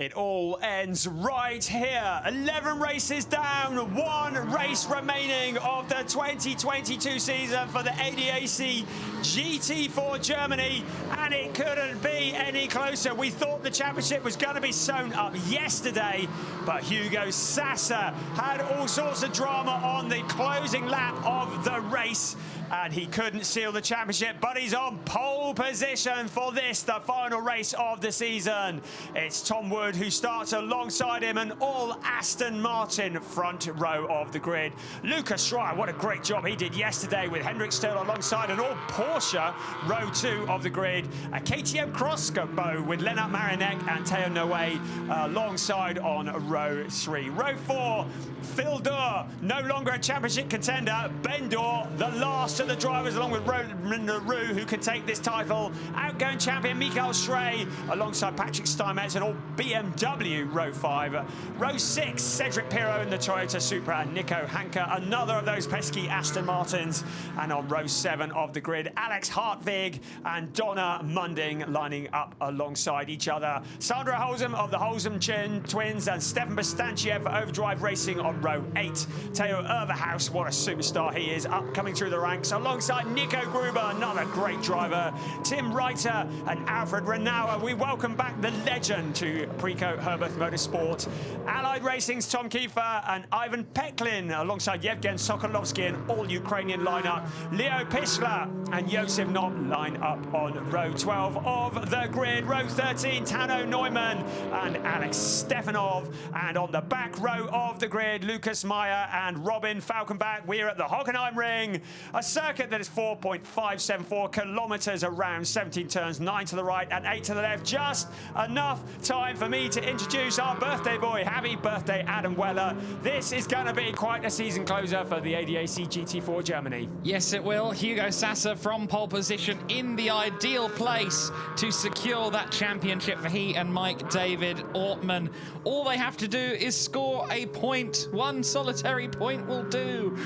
It all ends right here. 11 races down, 1 race remaining of the 2022 season for the ADAC GT4 Germany, and it couldn't be any closer. We thought the championship was going to be sewn up yesterday, but Hugo Sassa had all sorts of drama on the closing lap of the race, and he couldn't seal the championship, but he's on pole position for this, the final race of the season. It's Tom Wood who starts alongside him, and all Aston Martin front row of the grid. Lucas Schreier, what a great job he did yesterday with Hendrik Still alongside, and all Porsche row 2 of the grid. A KTM crossbow with Lennart Marinek and Theo Noe alongside on row 3. Row 4, Phil Durr, no longer a championship contender. Ben Dorr, the last of the drivers, along with Roman LaRue, who can take this title. Outgoing champion Michael Schrey alongside Patrick Steinmetz, and all BMW row 5. Row 6, Cedric Pirro in the Toyota Supra and Nico Hanke, another of those pesky Aston Martins. And on row 7 of the grid, Alex Hartvig and Donna Munding lining up alongside each other. Sandra Holzem of the Holzem twins and Stefan Bastanchiev for Overdrive Racing on row 8. Theo Erverhaus, what a superstar he is, up coming through the ranks alongside Nico Gruber, another great driver. Tim Reiter and Alfred Renauer. We welcome back the legend to Precoat Herbert Motorsport. Allied Racing's Tom Kiefer and Ivan Peklin alongside Yevgen Sokolovsky, and all Ukrainian lineup. Leo Pischler and Josef Knott line up on row 12 of the grid. Row 13, Tano Neumann and Alex Stefanov. And on the back row of the grid, Lucas Meyer and Robin Falkenbach. We're at the Hockenheimring, a circuit that is 4.574 kilometers around, 17 turns, 9 to the right and 8 to the left. Just enough time for me to introduce our birthday boy. Happy birthday, Adam Weller. This is going to be quite a season closer for the ADAC GT4 Germany. Yes, it will. Hugo Sassa from pole position in the ideal place to secure that championship for he and Mike David Ortman. All they have to do is score a point. One solitary point will do.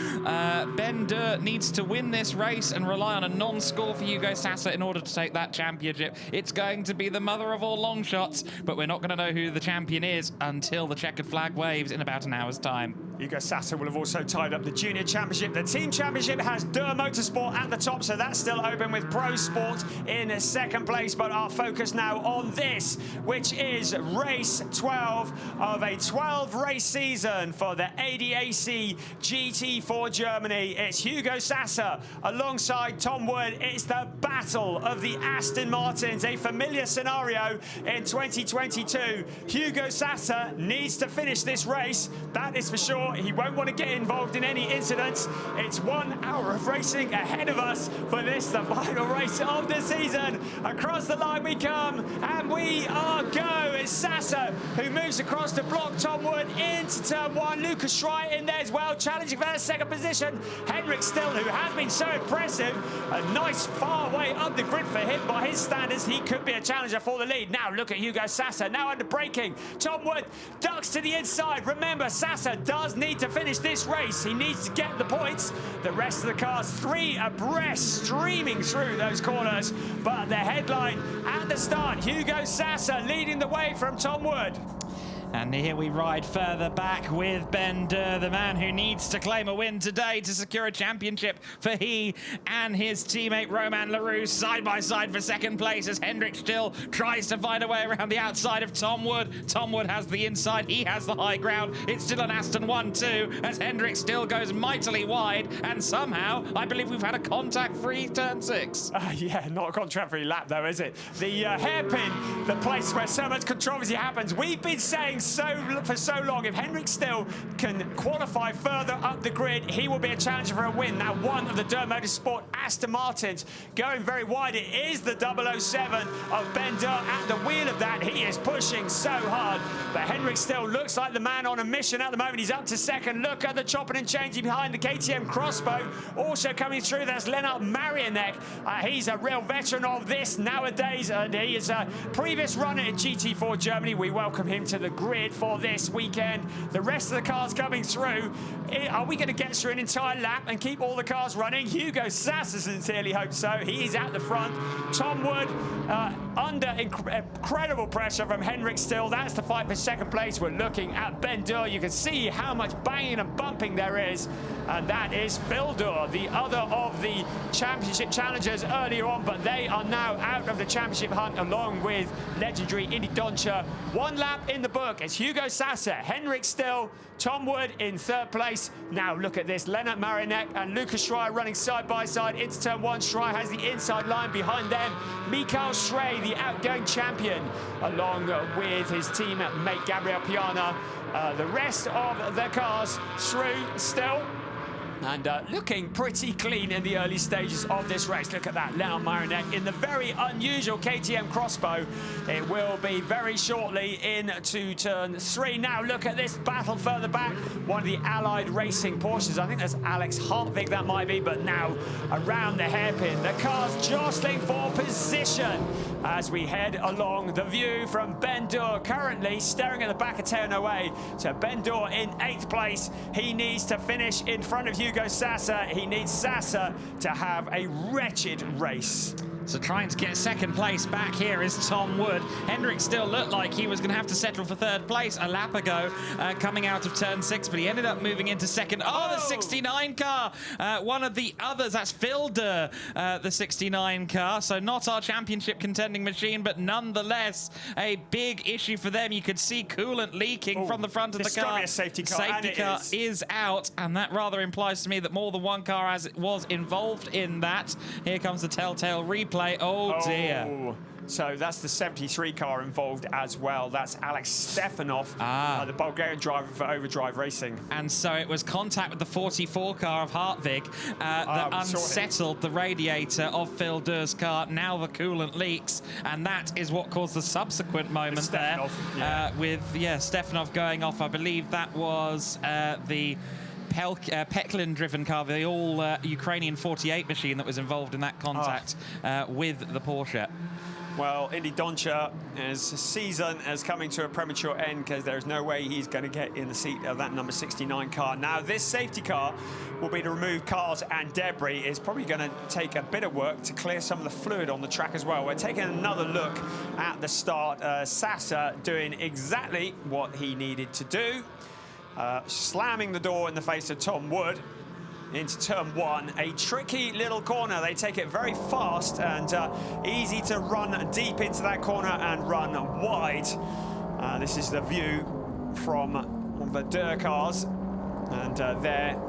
Ben Durr needs to win this race and rely on a non-score for Hugo Sassa in order to take that championship. It's going to be the mother of all long shots, but we're not going to know who the champion is until the checkered flag waves in about an hour's time. Hugo Sassa will have also tied up the junior championship. The team championship has Durr Motorsport at the top, so that's still open with Pro Sport in second place. But our focus now on this, which is race 12 of a 12-race season for the ADAC GT4 Germany. It's Hugo Sassa alongside Tom Wood. It's the battle of the Aston Martins, a familiar scenario in 2022. Hugo Sassa needs to finish this race, that is for sure. He won't want to get involved in any incidents. It's 1 hour of racing ahead of us for this, the final race of the season. Across the line we come, and we are go. It's Sassa who moves across to block Tom Wood into turn 1. Lucas Schreier in there as well, challenging for that second position. Hendrik Still, who has been so impressive, a nice far way up the grid for him by his standards. He could be a challenger for the lead. Now look at Hugo Sassa, now under braking. Tom Wood ducks to the inside. Remember, Sassa does need to finish this race. He needs to get the points. The rest of the cars 3 abreast, streaming through those corners. But the headline at the start, Hugo Sassa leading the way from Tom Wood. And here we ride further back with Ben Durr, the man who needs to claim a win today to secure a championship for he and his teammate Roman LaRue side by side for second place as Hendrik Still tries to find a way around the outside of Tom Wood. Tom Wood has the inside, he has the high ground. It's still an Aston 1-2 as Hendrik Still goes mightily wide, and somehow I believe we've had a contact-free turn 6. Yeah, not a contact-free lap though, is it? The hairpin, the place where so much controversy happens. We've been saying for so long, if Hendrik Still can qualify further up the grid, he will be a challenger for a win. Now one of the Durr Motorsport Aston Martins going very wide. It is the 007 of Ben Durr at the wheel of that. He is pushing so hard, but Hendrik Still looks like the man on a mission at the moment. He's up to second. Look at the chopping and changing behind the KTM crossbow. Also coming through, that's Lennart Marinek. He's a real veteran of this nowadays, and he is a previous runner in GT4 Germany. We welcome him to the grid. grid for this weekend. The rest of the cars coming through. Are we going to get through an entire lap and keep all the cars running? Hugo Sasser sincerely hopes so. He's at the front. Tom Wood under incredible pressure from Henrik Still. That's the fight for second place. We're looking at Ben Durr. You can see how much banging and bumping there is. And that is Phil Durr, the other of the championship challengers earlier on, but they are now out of the championship hunt along with legendary Indy Doncher. One lap in the book. It's Hugo Sasser, Henrik Still, Tom Wood in third place. Now look at this. Lennart Marinek and Lucas Schreier running side by side into turn one. Schreier has the inside line behind them. Mikael Schrey, the outgoing champion, along with his teammate Gabriel Piana. The rest of the cars through still. And looking pretty clean in the early stages of this race. Look at that, Lennart Marinek in the very unusual KTM crossbow. It will be very shortly into turn 3. Now look at this battle further back. One of the Allied Racing Porsches. I think that's Alex Hartvig that might be, but now around the hairpin. The cars jostling for position as we head along the view from Ben Durr, currently staring at the back of Teo Noe. So Ben Durr in 8th place. He needs to finish in front of Hugo Sasser. He needs Sasser to have a wretched race. So trying to get second place back here is Tom Wood. Hendrick still looked like he was going to have to settle for third place a lap ago, coming out of turn 6, but he ended up moving into second. Oh, the 69 car! One of the others, that's Phil Durr, the 69 car. So not our championship contending machine, but nonetheless a big issue for them. You could see coolant leaking from the front of the car. A safety car, safety car is out, and that rather implies to me that more than one car as it was involved in that. Here comes the telltale replay. Oh dear. So that's the 73 car involved as well. That's Alex Stefanov, the Bulgarian driver for Overdrive Racing. And so it was contact with the 44 car of Hartvig that unsettled the radiator of Phil Durr's car. Now the coolant leaks, and that is what caused the subsequent moment there with Stefanov going off. I believe that was the Peklin-driven car, the all-Ukrainian 48 machine that was involved in that contact with the Porsche. Well, Indy Doncher, his season is coming to a premature end because there's no way he's going to get in the seat of that number 69 car. Now, this safety car will be to remove cars and debris. It's probably going to take a bit of work to clear some of the fluid on the track as well. We're taking another look at the start. Sasser doing exactly what he needed to do. Slamming the door in the face of Tom Wood into turn 1. A tricky little corner. They take it very fast and easy to run deep into that corner and run wide. This is the view from one of the Durr cars. And there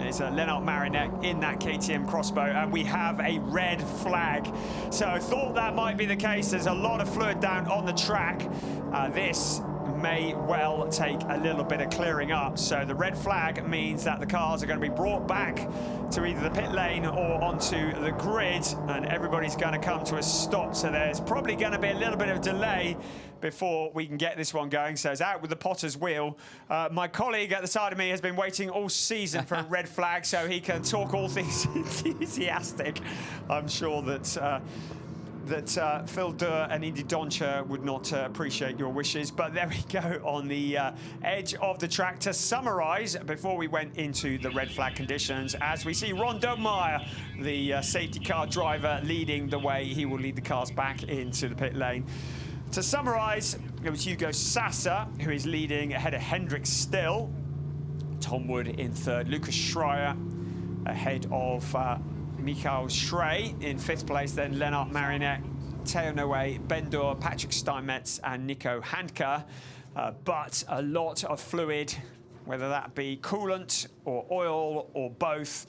is Lennart Marinek in that KTM crossbow, and we have a red flag. So I thought that might be the case. There's a lot of fluid down on the track. This may well take a little bit of clearing up. So the red flag means that the cars are going to be brought back to either the pit lane or onto the grid, and everybody's going to come to a stop. So there's probably going to be a little bit of delay before we can get this one going. So it's out with the potter's wheel. My colleague at the side of me has been waiting all season for a red flag so he can talk all things enthusiastic. I'm sure that Phil Durr and Indy Doncher would not appreciate your wishes. But there we go on the edge of the track. To summarise, before we went into the red flag conditions, as we see Ron Domeyer, the safety car driver, leading the way. He will lead the cars back into the pit lane. To summarise, it was Hugo Sasser who is leading ahead of Hendrik Still. Tom Wood in third. Lucas Schreier ahead of Mikael Schrey in 5th place, then Lennart Marinek, Teo Noe, Ben Durr, Patrick Steinmetz and Nico Handke. But a lot of fluid, whether that be coolant or oil or both,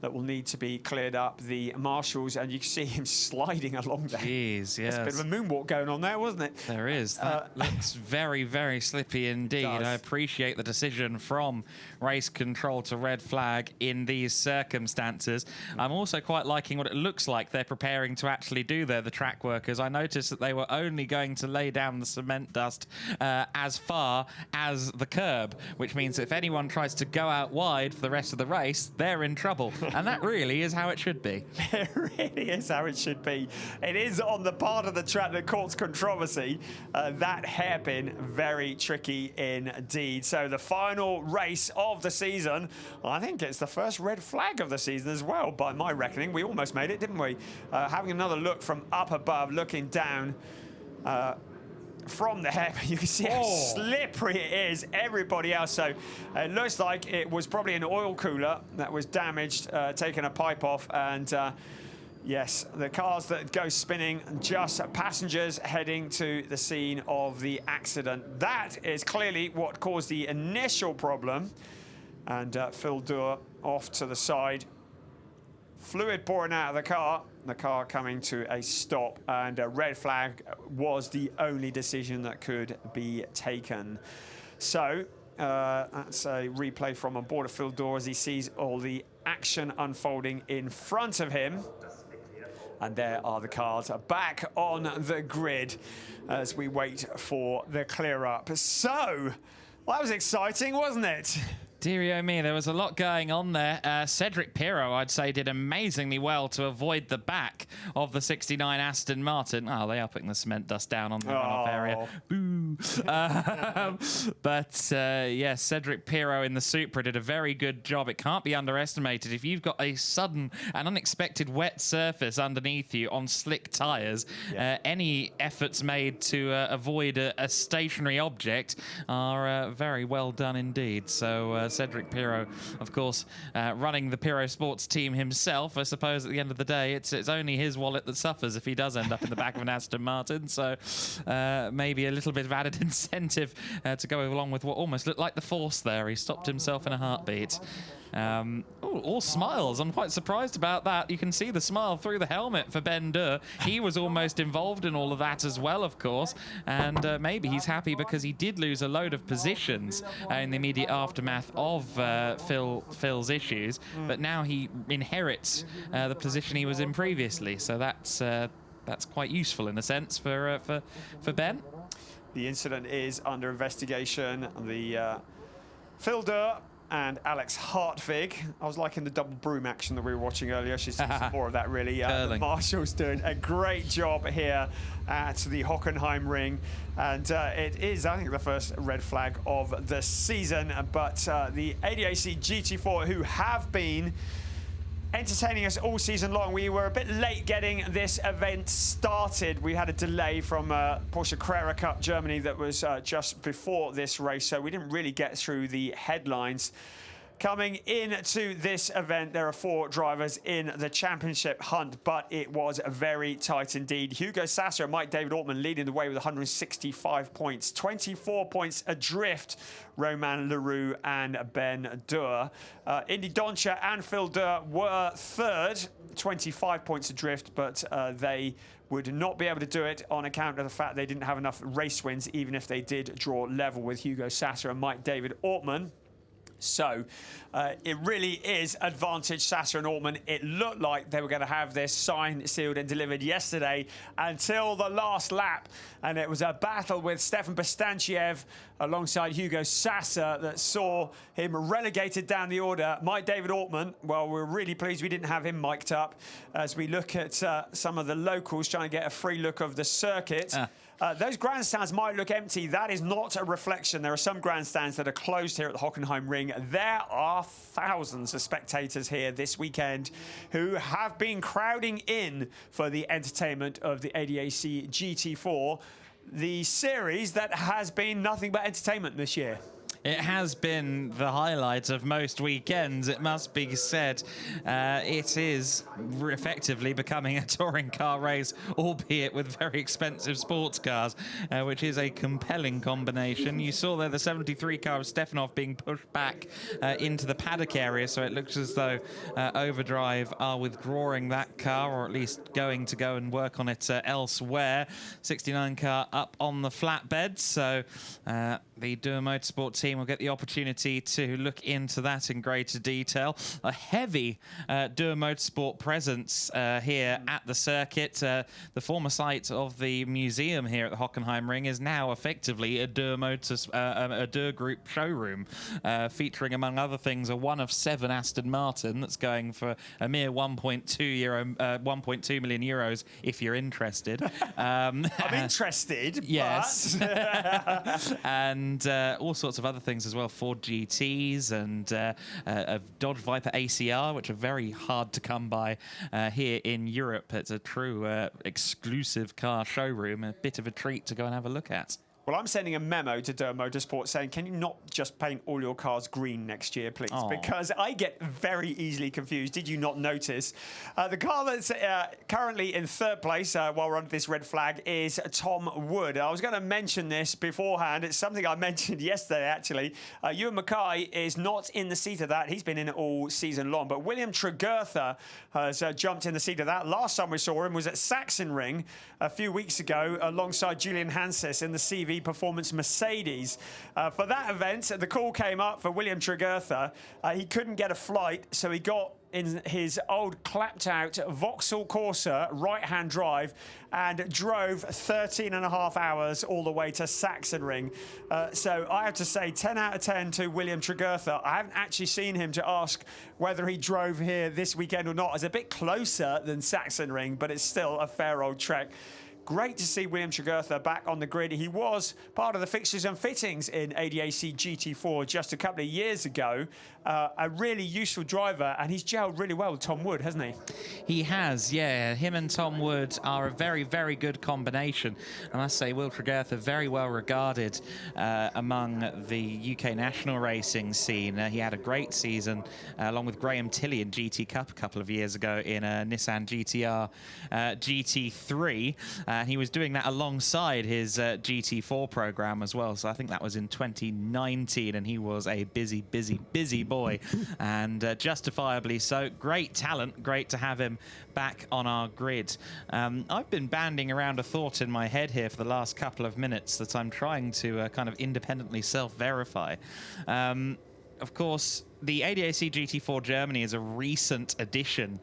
that will need to be cleared up. The marshals, and you can see him sliding along there. Jeez, yes. There's a bit of a moonwalk going on there, wasn't it? There is. That looks very, very slippy indeed. I appreciate the decision from race control to red flag in these circumstances. I'm also quite liking what it looks like they're preparing to actually do there, the track workers. I noticed that they were only going to lay down the cement dust as far as the curb, which means if anyone tries to go out wide for the rest of the race, they're in trouble. And that really is how it should be. It really is how it should be. It is on the part of the track that caused controversy. That hairpin, very tricky indeed. So the final race of the season, I think it's the first red flag of the season as well, by my reckoning. We almost made it, didn't we? Having another look from up above, looking down from the hairpin, you can see how slippery it is. Everybody else, so it looks like it was probably an oil cooler that was damaged, taking a pipe off, and yes, the cars that go spinning, just passengers heading to the scene of the accident. That is clearly what caused the initial problem. And Phil Durr off to the side. Fluid pouring out of the car coming to a stop, and a red flag was the only decision that could be taken. So that's a replay from on board of Phil Durr as he sees all the action unfolding in front of him. And there are the cars back on the grid as we wait for the clear up. So, well, that was exciting, wasn't it? Dearie oh me, there was a lot going on there. Cedric Pirro, I'd say, did amazingly well to avoid the back of the 69 Aston Martin. Oh, they are putting the cement dust down on the runoff area. Boo. But yes, Cedric Pirro in the Supra did a very good job. It can't be underestimated. If you've got a sudden and unexpected wet surface underneath you on slick tyres, any efforts made to avoid a stationary object are very well done indeed. So Cedric Pirro, of course, running the Pirro Sports team himself. I suppose at the end of the day, it's only his wallet that suffers if he does end up in the back of an Aston Martin. So maybe a little bit of added incentive to go along with what almost looked like the force there. He stopped himself in a heartbeat. All smiles. I'm quite surprised about that. You can see the smile through the helmet for Ben Durr. He was almost involved in all of that as well, of course, and maybe he's happy because he did lose a load of positions in the immediate aftermath of Phil's issues, but now he inherits the position he was in previously, so that's quite useful in a sense for Ben. The incident is under investigation. The Phil Durr and Alex Hartvig. I was liking the double broom action that we were watching earlier. She's some more of that, really. The Marshall's doing a great job here at the Hockenheimring. And it is, I think, the first red flag of the season. But the ADAC GT4, who have been entertaining us all season long. We were a bit late getting this event started. We had a delay from Porsche Carrera Cup Germany that was just before this race, so we didn't really get through the headlines. Coming into this event, there are 4 drivers in the championship hunt, but it was very tight indeed. Hugo Sasser and Mike David Ortman leading the way with 165 points, 24 points adrift, Romain Leroux and Ben Durr. Indy Doncha and Phil Durr were third, 25 points adrift, but they would not be able to do it on account of the fact they didn't have enough race wins, even if they did draw level with Hugo Sasser and Mike David Ortman. So it really is advantage Sasser and Ortman. It looked like they were going to have this signed, sealed and delivered yesterday until the last lap. And it was a battle with Stefan Bastanchiev alongside Hugo Sasser that saw him relegated down the order. Mike David Ortman, well, we're really pleased we didn't have him mic'd up as we look at some of the locals trying to get a free look of the circuit. Those grandstands might look empty. That is not a reflection. There are some grandstands that are closed here at the Hockenheimring. There are thousands of spectators here this weekend who have been crowding in for the entertainment of the ADAC GT4, the series that has been nothing but entertainment this year. It has been the highlight of most weekends, it must be said. It is effectively becoming a touring car race, albeit with very expensive sports cars, which is a compelling combination. You saw there the 73 car of Stefanov being pushed back into the paddock area, so it looks as though Overdrive are withdrawing that car, or at least going to go and work on it elsewhere. 69 car up on the flatbed, so the Durr Motorsport team team will get the opportunity to look into that in greater detail. A heavy ADAC Motorsport presence here at the circuit. The former site of the museum here at the Hockenheimring is now effectively a ADAC Group showroom, featuring, among other things, a one of 7 Aston Martin that's going for a mere 1.2 million euros. If you're interested, I'm interested. Yes, and all sorts of other things as well. Ford GTs and a Dodge Viper ACR, which are very hard to come by here in Europe. It's a true exclusive car showroom, a bit of a treat to go and have a look at. Well, I'm sending a memo to ADAC Motorsport saying, can you not just paint all your cars green next year, please? Aww. Because I get very easily confused. Did you not notice? The car that's currently in 3rd place, while we're under this red flag, is Tom Wood. I was going to mention this beforehand. It's something I mentioned yesterday, actually. Ewan Mackay is not in the seat of that. He's been in it all season long. But William Tregurtha has jumped in the seat of that. Last time we saw him was at Sachsenring a few weeks ago alongside Julian Hanses in the CV Performance Mercedes. For that event, the call came up for William Tregurtha. He couldn't get a flight, so he got in his old clapped-out Vauxhall Corsa right-hand drive and drove 13.5 hours all the way to Sachsenring. So I have to say 10 out of 10 to William Tregurtha. I haven't actually seen him to ask whether he drove here this weekend or not. It's a bit closer than Sachsenring, but it's still a fair old trek. Great to see William Tregurtha back on the grid. He was part of the fixtures and fittings in ADAC GT4 just a couple of years ago. A really useful driver, and he's gelled really well with Tom Wood, hasn't he? He has, yeah. Him and Tom Wood are a very, very good combination. I must say, Will Tregurtha, very well regarded among the UK national racing scene. He had a great season along with Graham Tilley in GT Cup a couple of years ago in a Nissan GTR GT3. And he was doing that alongside his GT4 program as well. So I think that was in 2019, and he was a busy, busy, busy boy, and justifiably so. Great talent, great to have him back on our grid. I've been banding around a thought in my head here for the last couple of minutes that I'm trying to kind of independently self-verify. Of course, the ADAC GT4 Germany is a recent addition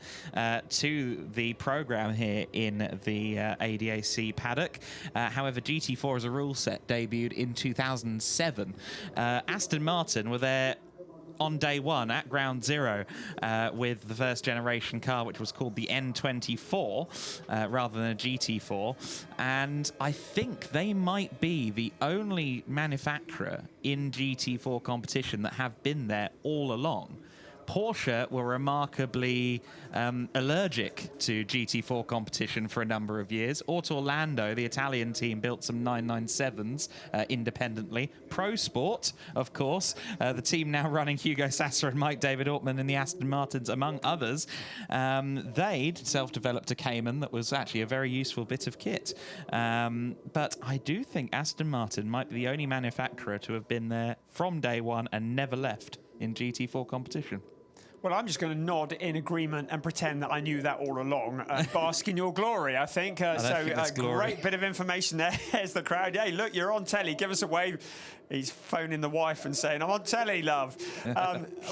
to the program here in the ADAC paddock. However, GT4 as a rule set debuted in 2007. Aston Martin were there on day one at ground zero with the first generation car, which was called the N24 rather than a GT4. And I think they might be the only manufacturer in GT4 competition that have been there all along. Porsche were remarkably allergic to GT4 competition for a number of years. Auto Orlando, the Italian team, built some 997s independently. Pro Sport, of course, the team now running Hugo Sasser and Mike David Ortman in the Aston Martins, among others. They'd self-developed a Cayman that was actually a very useful bit of kit. But I do think Aston Martin might be the only manufacturer to have been there from day one and never left in GT4 competition. Well, I'm just going to nod in agreement and pretend that I knew that all along. Bask in your glory, I think. Great bit of information there. There's the crowd. Hey, look, you're on telly. Give us a wave. He's phoning the wife and saying, I'm on telly, love.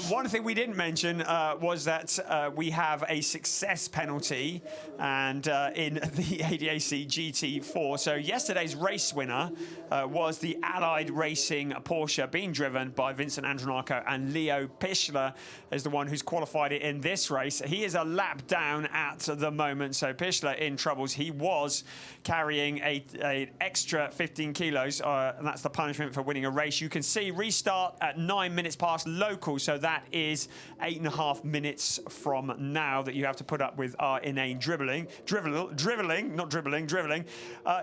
One thing we didn't mention was that we have a success penalty and in the ADAC GT4. So yesterday's race winner was the Allied Racing Porsche, being driven by Vincent Andronaco, and Leo Pichler is the one who's qualified it in this race. He is a lap down at the moment, so Pichler in troubles. He was carrying an extra 15 kilos, and that's the punishment for winning a race. You can see restart at 9 minutes past local, so that is 8.5 minutes from now that you have to put up with our inane dribbling.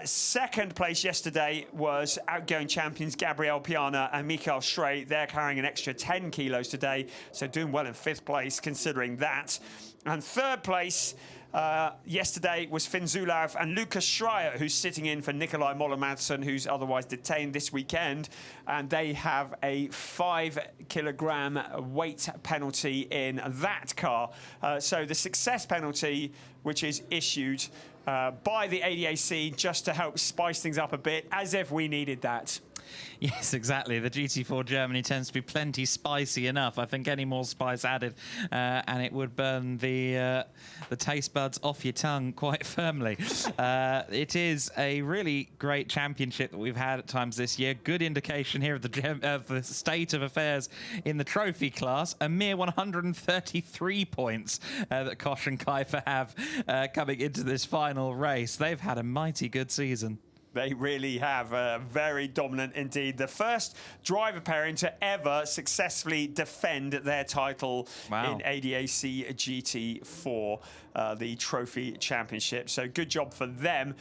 Second place yesterday was outgoing champions Gabriel Piana and Mikael Schrey. They're carrying an extra 10 kilos today, so doing well in 5th place considering that. And 3rd place yesterday was Finn Zulauf and Lucas Schreier, who's sitting in for Nikolai Moller-Madsen, who's otherwise detained this weekend. And they have a 5-kilogram weight penalty in that car. So the success penalty, which is issued by the ADAC just to help spice things up a bit, as if we needed that. Yes, exactly. The GT4 Germany tends to be plenty spicy enough. I think any more spice added, and it would burn the taste buds off your tongue quite firmly. It is a really great championship that we've had at times this year. Good indication here of the state of affairs in the trophy class. A mere 133 points that Kosh and Kiefer have coming into this final race. They've had a mighty good season. They really have. Very dominant indeed. The first driver pairing to ever successfully defend their title in ADAC GT4, the Trophy Championship. So good job for them.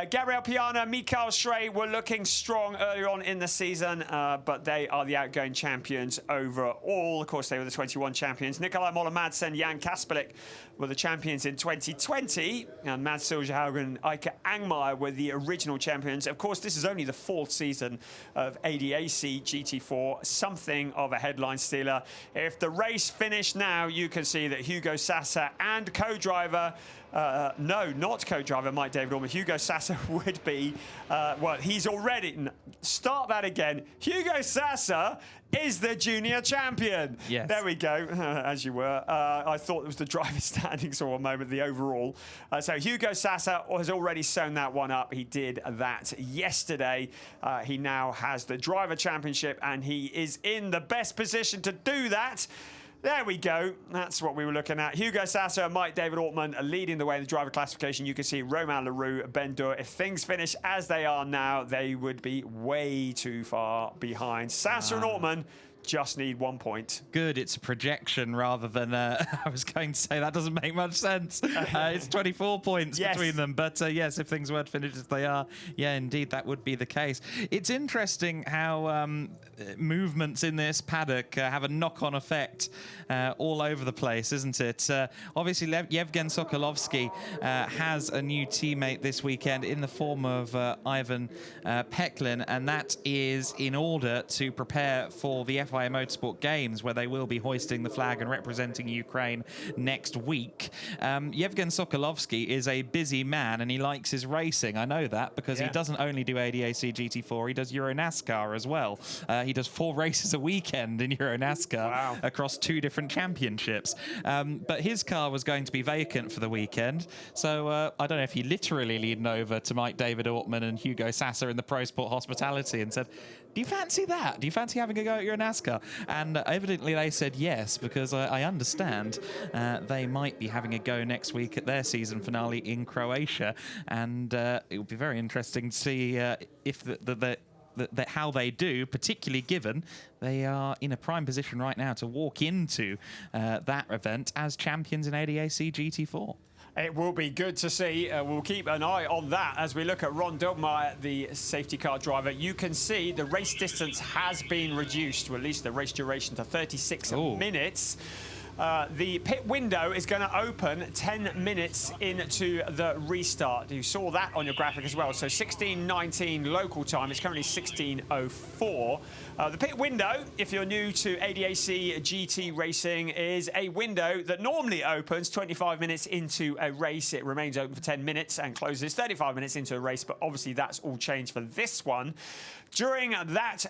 Gabriel Piana, Mikael Schrey were looking strong earlier on in the season, but they are the outgoing champions overall. Of course, they were the 21 champions. Nikolai Moller-Madsen, Jan Kasperlik were the champions in 2020, and Mads Silgerhaugen and Eike Angmeyer were the original champions. Of course, this is only the 4th season of ADAC GT4, something of a headline stealer. If the race finished now, you can see that Hugo Sasser and co-driver, no, not co-driver Mike David Orman, Hugo Sasser would be, well, he's already, start that again. Hugo Sasser is the junior champion. Yes. There we go, as you were. I thought it was the driver standings for a moment, the overall. So Hugo Sasser has already sewn that one up. He did that yesterday. He now has the driver championship, and he is in the best position to do that. There we go. That's what we were looking at. Hugo Sasser and Mike David Ortman leading the way in the driver classification. You can see Romain Leroux, Ben Dur. If things finish as they are now, they would be way too far behind. Sasser and Ortman just need 1 point. Good, it's a projection rather than, I was going to say that doesn't make much sense. It's 24 points between them. But yes, if things were to finish as they are, yeah, indeed, that would be the case. It's interesting how movements in this paddock have a knock-on effect all over the place, isn't it? Obviously, Yevgen Sokolovsky has a new teammate this weekend in the form of Ivan Peklin, and that is in order to prepare for the FIA Motorsport Games, where they will be hoisting the flag and representing Ukraine next week. Yevgen Sokolovsky is a busy man, and he likes his racing. I know that because he doesn't only do ADAC GT4, he does Euro NASCAR as well. He does 4 races a weekend in Euro NASCAR across 2 different championships. But his car was going to be vacant for the weekend, so I don't know if he literally leaned over to Mike David Ortman and Hugo Sasser in the Pro Sport Hospitality and said, do you fancy that? Do you fancy having a go at Euro NASCAR? And evidently they said yes, because I understand they might be having a go next week at their season finale in Croatia, and it would be very interesting to see if how they do, particularly given they are in a prime position right now to walk into that event as champions in ADAC GT4. It will be good to see. We'll keep an eye on that as we look at Ron Dillmeyer, the safety car driver. You can see the race distance has been reduced, or at least the race duration, to 36 minutes. The pit window is going to open 10 minutes into the restart. You saw that on your graphic as well. So 16:19 local time. It's currently 16:04. The pit window, if you're new to ADAC GT racing, is a window that normally opens 25 minutes into a race. It remains open for 10 minutes and closes 35 minutes into a race. But obviously that's all changed for this one. During that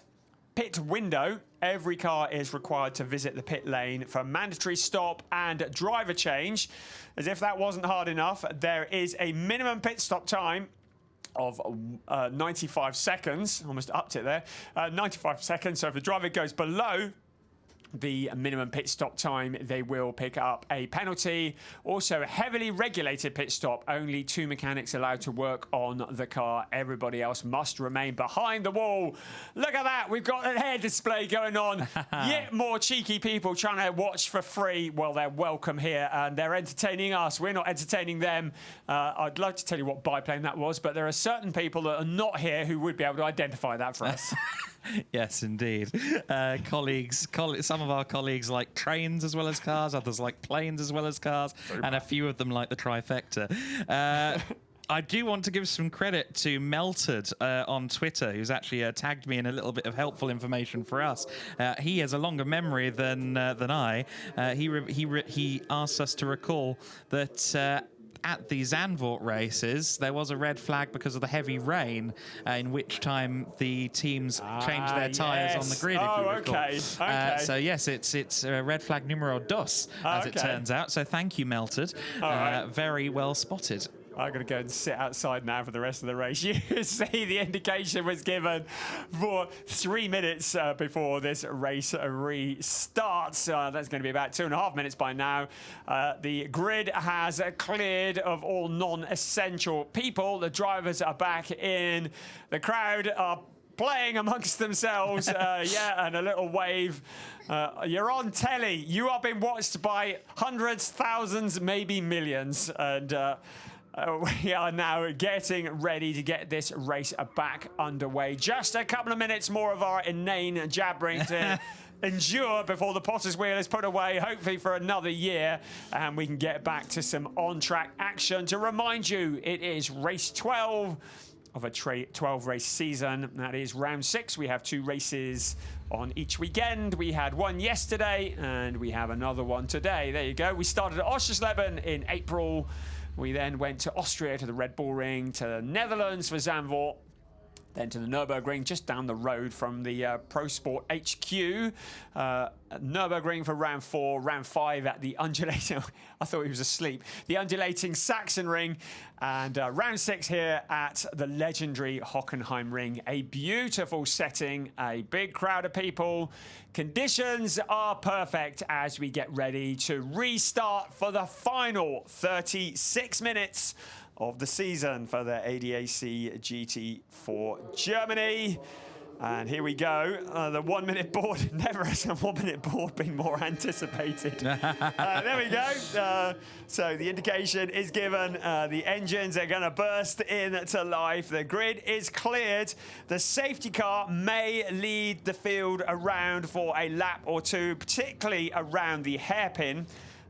pit window, every car is required to visit the pit lane for a mandatory stop and driver change. As if that wasn't hard enough, there is a minimum pit stop time of 95 seconds. Almost upped it there. 95 seconds. So if the driver goes below the minimum pit stop time, they will pick up a penalty. Also, a heavily regulated pit stop. Only 2 mechanics allowed to work on the car. Everybody else must remain behind the wall. Look at that. We've got a hair display going on. Yet more cheeky people trying to watch for free. Well, they're welcome here, and they're entertaining us. We're not entertaining them. I'd like to tell you what biplane that was, but there are certain people that are not here who would be able to identify that for us. Yes, indeed. Colleagues, some of our colleagues like trains as well as cars, others like planes as well as cars, and a few of them like the trifecta. I do want to give some credit to Melted on Twitter, who's actually tagged me in a little bit of helpful information for us. He has a longer memory than I. He asked us to recall that at the Zandvoort races, there was a red flag because of the heavy rain, in which time the teams changed their tyres on the grid, if you recall. Okay. So yes, it's red flag numero dos, as it turns out. So thank you, Melted. Very well spotted. I'm going to go and sit outside now for the rest of the race. You see the indication was given for 3 minutes before this race restarts. That's going to be about 2.5 minutes by now. The grid has cleared of all non-essential people. The drivers are back in. The crowd are playing amongst themselves. And a little wave. You're on telly. You are being watched by hundreds, thousands, maybe millions. And we are now getting ready to get this race back underway. Just a couple of minutes more of our inane jabbering to endure before the potter's wheel is put away, hopefully for another year, and we can get back to some on-track action. To remind you, it is race 12 of a 12-race season. That is round 6. We have 2 races on each weekend. We had one yesterday, and we have another one today. There you go. We started at Oschersleben in April. We then went to Austria, to the Red Bull Ring, to the Netherlands for Zandvoort, then to the Nürburgring, just down the road from the Pro Sport HQ. Nürburgring for round 4, round 5 at the undulating, I thought he was asleep, the undulating Sachsenring, and round 6 here at the legendary Hockenheimring. A beautiful setting, a big crowd of people. Conditions are perfect as we get ready to restart for the final 36 minutes of the season for the ADAC GT4 Germany. And here we go. The 1 minute board. Never has a 1 minute board been more anticipated. There we go. So the indication is given. The engines are going to burst into life. The grid is cleared. The safety car may lead the field around for a lap or two, particularly around the hairpin.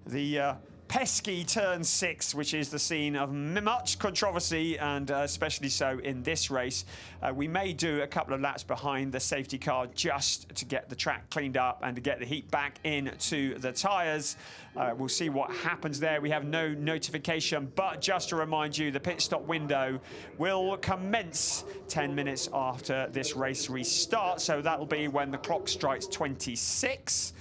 The pesky turn 6, which is the scene of much controversy, and especially so in this race. We may do a couple of laps behind the safety car just to get the track cleaned up and to get the heat back into the tyres. We'll see what happens there. We have no notification, but just to remind you, the pit stop window will commence 10 minutes after this race restarts. So that'll be when the clock strikes 26.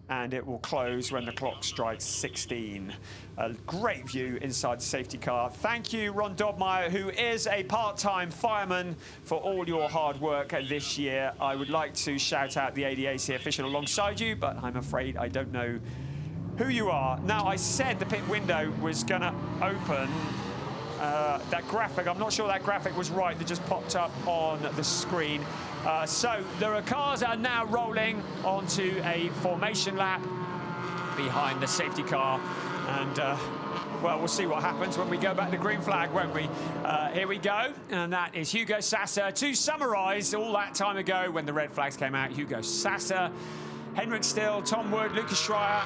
And it will close when the clock strikes 16. A great view inside the safety car. Thank you, Ron Dobmeyer, who is a part-time fireman, for all your hard work this year. I would like to shout out the ADAC official alongside you, but I'm afraid I don't know who you are. Now, I said the pit window was going to open. That graphic, I'm not sure that graphic was right, that just popped up on the screen. So the cars are now rolling onto a formation lap behind the safety car. And, well, we'll see what happens when we go back to green flag, won't we? Here we go. And that is Hugo Sasser. To summarise, all that time ago when the red flags came out, Hugo Sasser, Henrik Still, Tom Wood, Lucas Schreier,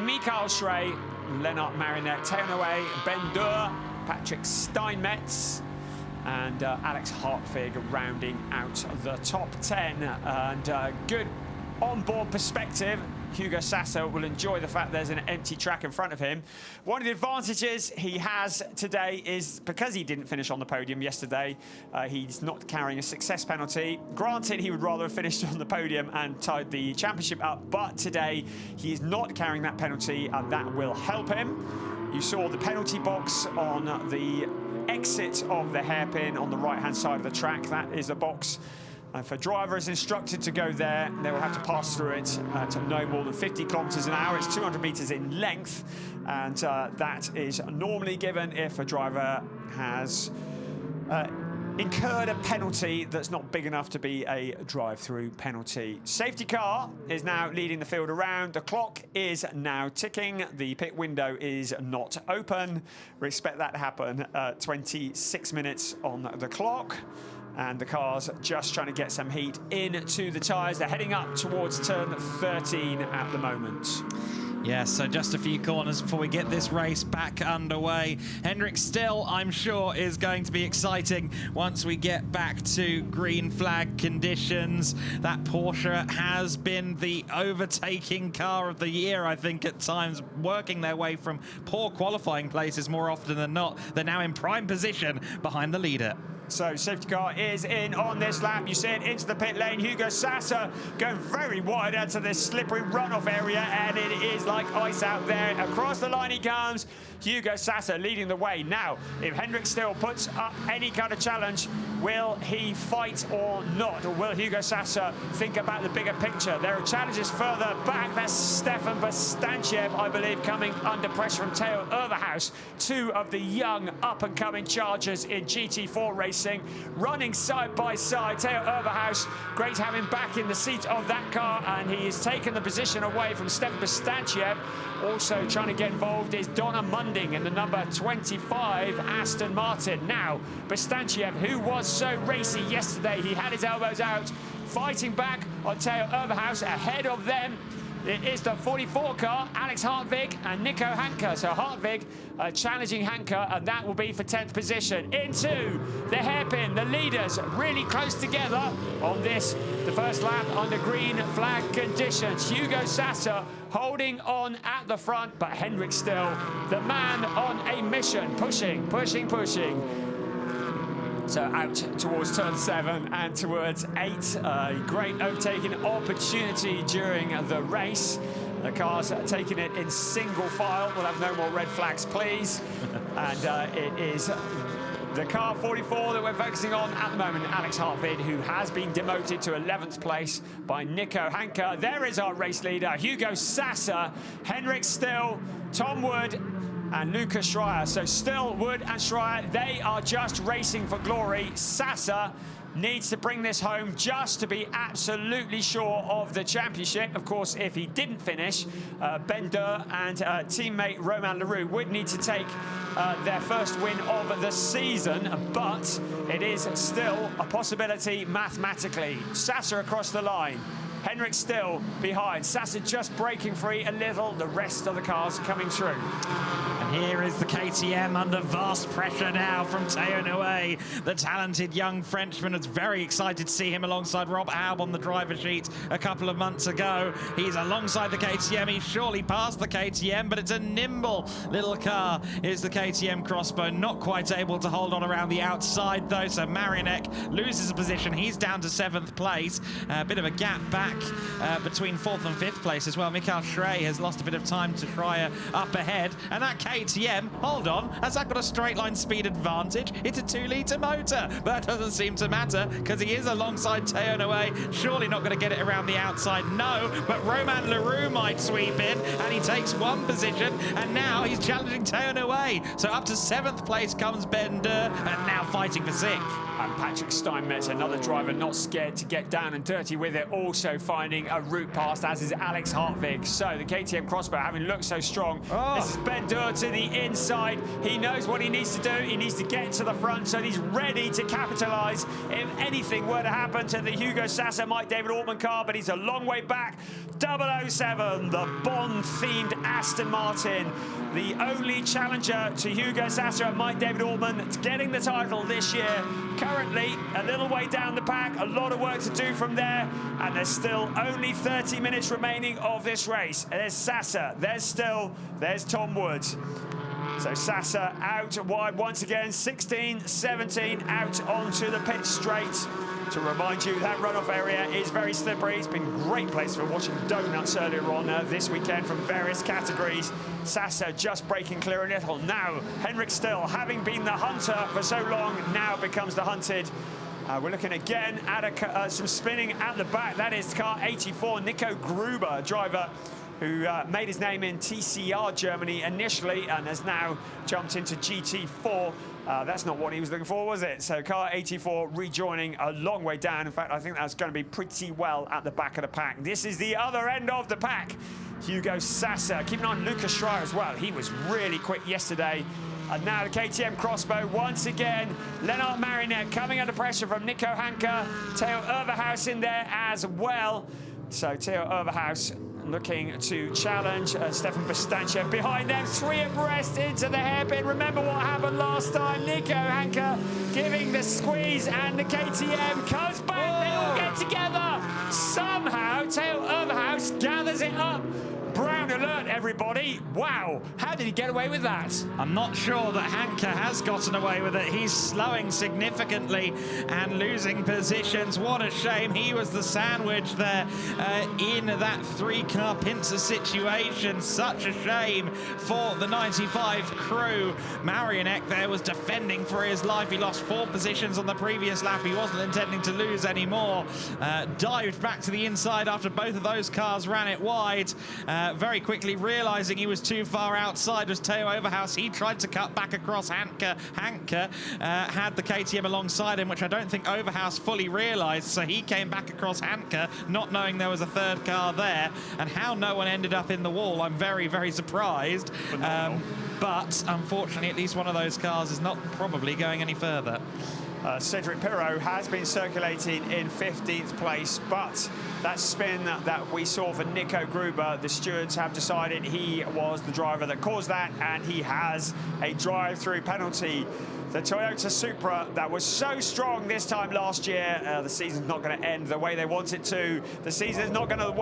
Mikael Schrey, Lennart Marinette, Teonoe, Ben Durr, Patrick Steinmetz, and Alex Hartwig rounding out the top 10. And good on-board perspective. Hugo Sasser will enjoy the fact there's an empty track in front of him. One of the advantages he has today is because he didn't finish on the podium yesterday, he's not carrying a success penalty. Granted, he would rather have finished on the podium and tied the championship up, but today he is not carrying that penalty, and that will help him. You saw the penalty box on the exit of the hairpin on the right-hand side of the track. That is a box for drivers instructed to go there. They will have to pass through it to no more than 50 kilometers an hour. It's 200 meters in length, and that is normally given if a driver has incurred a penalty that's not big enough to be a drive-through penalty. Safety car is now leading the field around. The clock is now ticking. The pit window is not open. We expect that to happen 26 minutes on the clock. And the car's just trying to get some heat into the tyres. They're heading up towards turn 13 at the moment. Yes, so just a few corners before we get this race back underway. Hendrik Still, I'm sure, is going to be exciting once we get back to green flag conditions. That Porsche has been the overtaking car of the year, I think, at times, working their way from poor qualifying places more often than not. They're now in prime position behind the leader. So safety car is in on this lap. You see it into the pit lane. Hugo Sasser going very wide out to this slippery runoff area, and it is like ice out there. Across the line he comes. Hugo Sasser leading the way. Now, if Hendrik Still puts up any kind of challenge, will he fight or not? Or will Hugo Sasser think about the bigger picture? There are challenges further back. That's Stefan Bastanciev, I believe, coming under pressure from Theo Overhaus. Two of the young up-and-coming chargers in GT4 racing, running side by side. Theo Overhaus, great to have him back in the seat of that car, and he has taken the position away from Stefan Bastanciev. Also trying to get involved is Donna Munding in the number 25 Aston Martin. Now, Bastanciev, who was so racy yesterday, he had his elbows out, fighting back on Theo Overhaus. Ahead of them, it is the 44 car, Alex Hartvig and Nico Hanke. So Hartvig challenging Hanke, and that will be for 10th position. Into the hairpin, the leaders really close together on this, the first lap under green flag conditions. Hugo Sasser holding on at the front, but Hendrik Still, the man on a mission, pushing. So out towards turn 7 and towards 8. Great overtaking opportunity during the race. The cars are taking it in single file. We'll have no more red flags, please. And it is the car 44 that we're focusing on at the moment, Alex Hartvig, who has been demoted to 11th place by Nico Hanke. There is our race leader, Hugo Sasser, Hendrik Still, Tom Wood, and Lucas Schreier. So Still, Wood and Schreier, they are just racing for glory. Sasser needs to bring this home just to be absolutely sure of the championship. Of course, if he didn't finish, Ben Durr and teammate Romain Leroux would need to take their first win of the season, but it is still a possibility mathematically. Sasser across the line. Hendrik Still behind. Sasser just breaking free a little. The rest of the cars coming through. And here is the KTM under vast pressure now from Theo Noué. The talented young Frenchman is very excited to see him alongside Rob Aub on the driver sheet a couple of months ago. He's alongside the KTM. He's surely passed the KTM, but it's a nimble little car. Here's the KTM Crossbow, not quite able to hold on around the outside though, so Marinek loses a position. He's down to 7th place. A bit of a gap back between 4th and 5th place as well. Michael Schrey has lost a bit of time to Schreier up ahead, and that KTM, hold on, has that got a straight line speed advantage? It's a 2-litre motor, but that doesn't seem to matter because he is alongside Theo Noué. Surely not going to get it around the outside, no, but Romain Leroux might sweep in, and he takes 1 position, and now he's challenging Theo Noué. So up to 7th place comes Ben Durr, and now fighting for 6th. And Patrick Steinmetz, another driver not scared to get down and dirty with it, also finding a route past, as is Alex Hartvig. So the KTM Crossbow, having looked so strong, this is Ben Durr to the inside. He knows what he needs to do. He needs to get to the front, so he's ready to capitalise if anything were to happen to the Hugo Sasser Mike David Ortman car, but he's a long way back. 007, the Bond-themed Aston Martin, the only challenger to Hugo Sasser and Mike David Ortman getting the title this year. Currently a little way down the pack, a lot of work to do from there, and there's still only 30 minutes remaining of this race. There's Sasser, there's Still, there's Tom Wood. So Sasser out wide once again, 16, 17 out onto the pit straight. To remind you, that runoff area is very slippery. It's been a great place for watching donuts earlier on this weekend from various categories. Sasser just breaking clear a little. Now, Hendrik Still, having been the hunter for so long, now becomes the hunted. We're looking again at some spinning at the back. That is car 84, Nico Gruber, driver who made his name in TCR Germany initially and has now jumped into GT4. That's not what he was looking for, was it? So car 84 rejoining a long way down. In fact, I think that's going to be pretty well at the back of the pack. This is the other end of the pack. Hugo Sasser, keeping on Lucas Schreier as well. He was really quick yesterday. And now the KTM Crossbow once again. Lennart Marinek coming under pressure from Nico Hanke. Theo Overhaus in there as well. So Theo Overhaus looking to challenge Stefan Bastancha. Behind them, 3 abreast into the hairpin. Remember what happened last time. Nico Hanke giving the squeeze, and the KTM comes back. They all get together. Somehow, Theo Overhaus gathers it up. Brown alert, everybody. Wow, how did he get away with that? I'm not sure that Hanke has gotten away with it. He's slowing significantly and losing positions. What a shame. He was the sandwich there in that 3-car pincer situation. Such a shame for the 95 crew. Marionek there was defending for his life. He lost 4 positions on the previous lap. He wasn't intending to lose anymore. Dived back to the inside after both of those cars ran it wide. Very quickly realizing he was too far outside was Theo Overhaus. He tried to cut back across Hanke. Hanke had the KTM alongside him, which I don't think Overhaus fully realized, so he came back across Hanke, not knowing there was a 3rd car there. And how no one ended up in the wall, I'm very, very surprised. But unfortunately, at least one of those cars is not probably going any further. Cedric Pirot has been circulating in 15th place, but that spin that we saw for Nico Gruber, the stewards have decided he was the driver that caused that, and he has a drive-through penalty. The Toyota Supra that was so strong this time last year, the season's not going to end the way they want it to. The season's not going to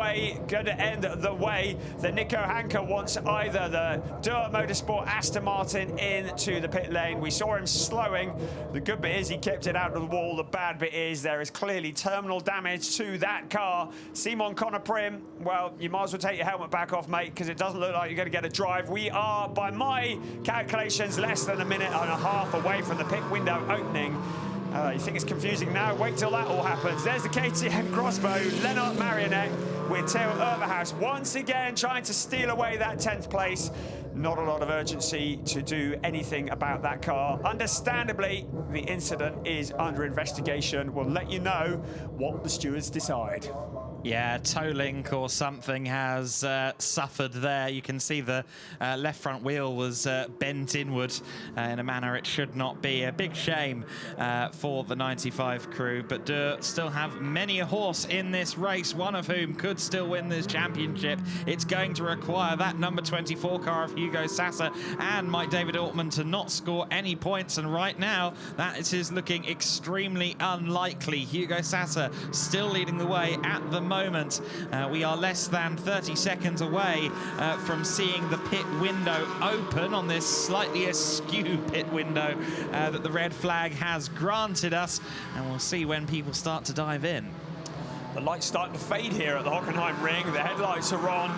end the way that Nico Hanke wants either. The ADAC Motorsport Aston Martin into the pit lane. We saw him slowing. The good bit is he kept it out of the wall. The bad bit is there is clearly terminal damage to that car. Simon Conoprim, well, you might as well take your helmet back off, mate, because it doesn't look like you're going to get a drive. We are, by my calculations, less than a minute and a half away from the pit window opening. You think it's confusing now? Wait till that all happens. There's the KTM crossbow, Lennart Marionek with Theo Overhaus once again trying to steal away that 10th place. Not a lot of urgency to do anything about that car. Understandably, the incident is under investigation. We'll let you know what the stewards decide. Yeah, toe link or something has suffered there. You can see the left front wheel was bent inward in a manner it should not be. A big shame for the 95 crew, but still have many a horse in this race, one of whom could still win this championship. It's going to require that number 24 car of Hugo Sassa and Mike David Ortmann to not score any points, and right now that is looking extremely unlikely. Hugo Sassa still leading the way at the moment. We are less than 30 seconds away from seeing the pit window open on this slightly askew pit window that the red flag has granted us, and we'll see when people start to dive in. The light's starting to fade here at the Hockenheimring. The headlights are on.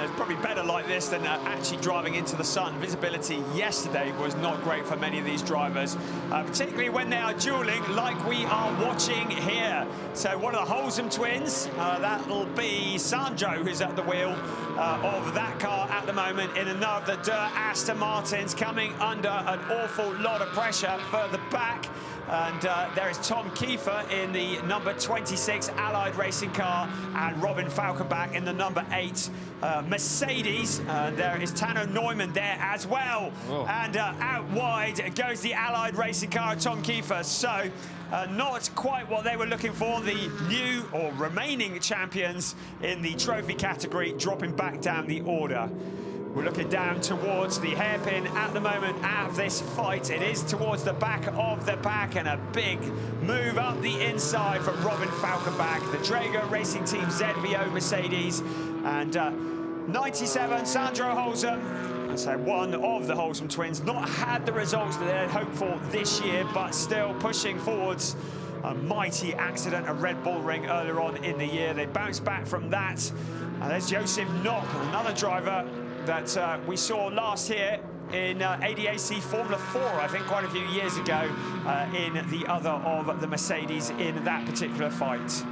It's probably better like this than actually driving into the sun. Visibility yesterday was not great for many of these drivers, particularly when they are dueling like we are watching here. So one of the Holzem twins, that'll be Sandro, who's at the wheel of that car at the moment in another Aston Martin's coming under an awful lot of pressure further back. And there is Tom Kiefer in the number 26 Allied racing car, and Robin Falkenbach in the number 8 Mercedes. There is Tano Neumann there as well. Whoa. And out wide goes the Allied racing car of Tom Kiefer. So not quite what they were looking for. The new or remaining champions in the trophy category dropping back down the order. We're looking down towards the hairpin at the moment of this fight. It is towards the back of the pack, and a big move up the inside from Robin Falkenbach, the Drago Racing Team ZVO Mercedes, and 97 Sandro Holzem. And so one of the Holzem twins not had the results that they had hoped for this year, but still pushing forwards. A mighty accident at Red Bull Ring earlier on in the year. They bounced back from that. And there's Josef Knopp, another driver that we saw last year in ADAC Formula 4, I think quite a few years ago, in the other of the Mercedes in that particular fight.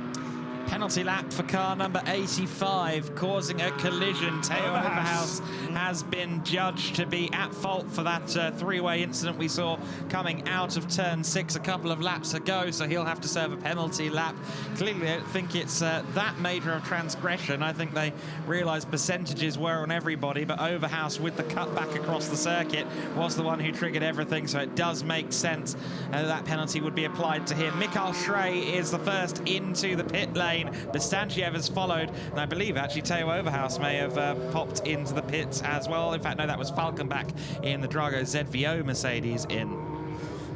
Penalty lap for car number 85, causing a collision. Theo Overhaus has been judged to be at fault for that three-way incident we saw coming out of turn 6 a couple of laps ago, so he'll have to serve a penalty lap. Clearly, I don't think it's that major of transgression. I think they realised percentages were on everybody, but Overhaus, with the cut back across the circuit, was the one who triggered everything, so it does make sense that penalty would be applied to him. Mikael Schrey is the first into the pit lane. lane. Bastantiev has followed, and I believe actually Teo Overhaus may have popped into the pits as well. In fact, no, that was Falkenbach in the Drago ZVO Mercedes in.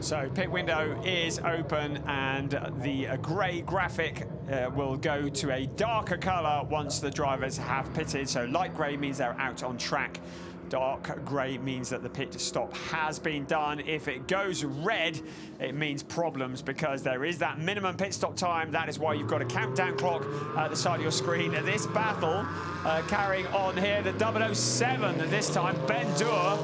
So pit window is open, and the grey graphic will go to a darker colour once the drivers have pitted. So light grey means they're out on track. Dark grey means that the pit stop has been done. If it goes red, it means problems, because there is that minimum pit stop time. That is why you've got a countdown clock at the side of your screen. This battle carrying on here, the 007 this time, Ben Dur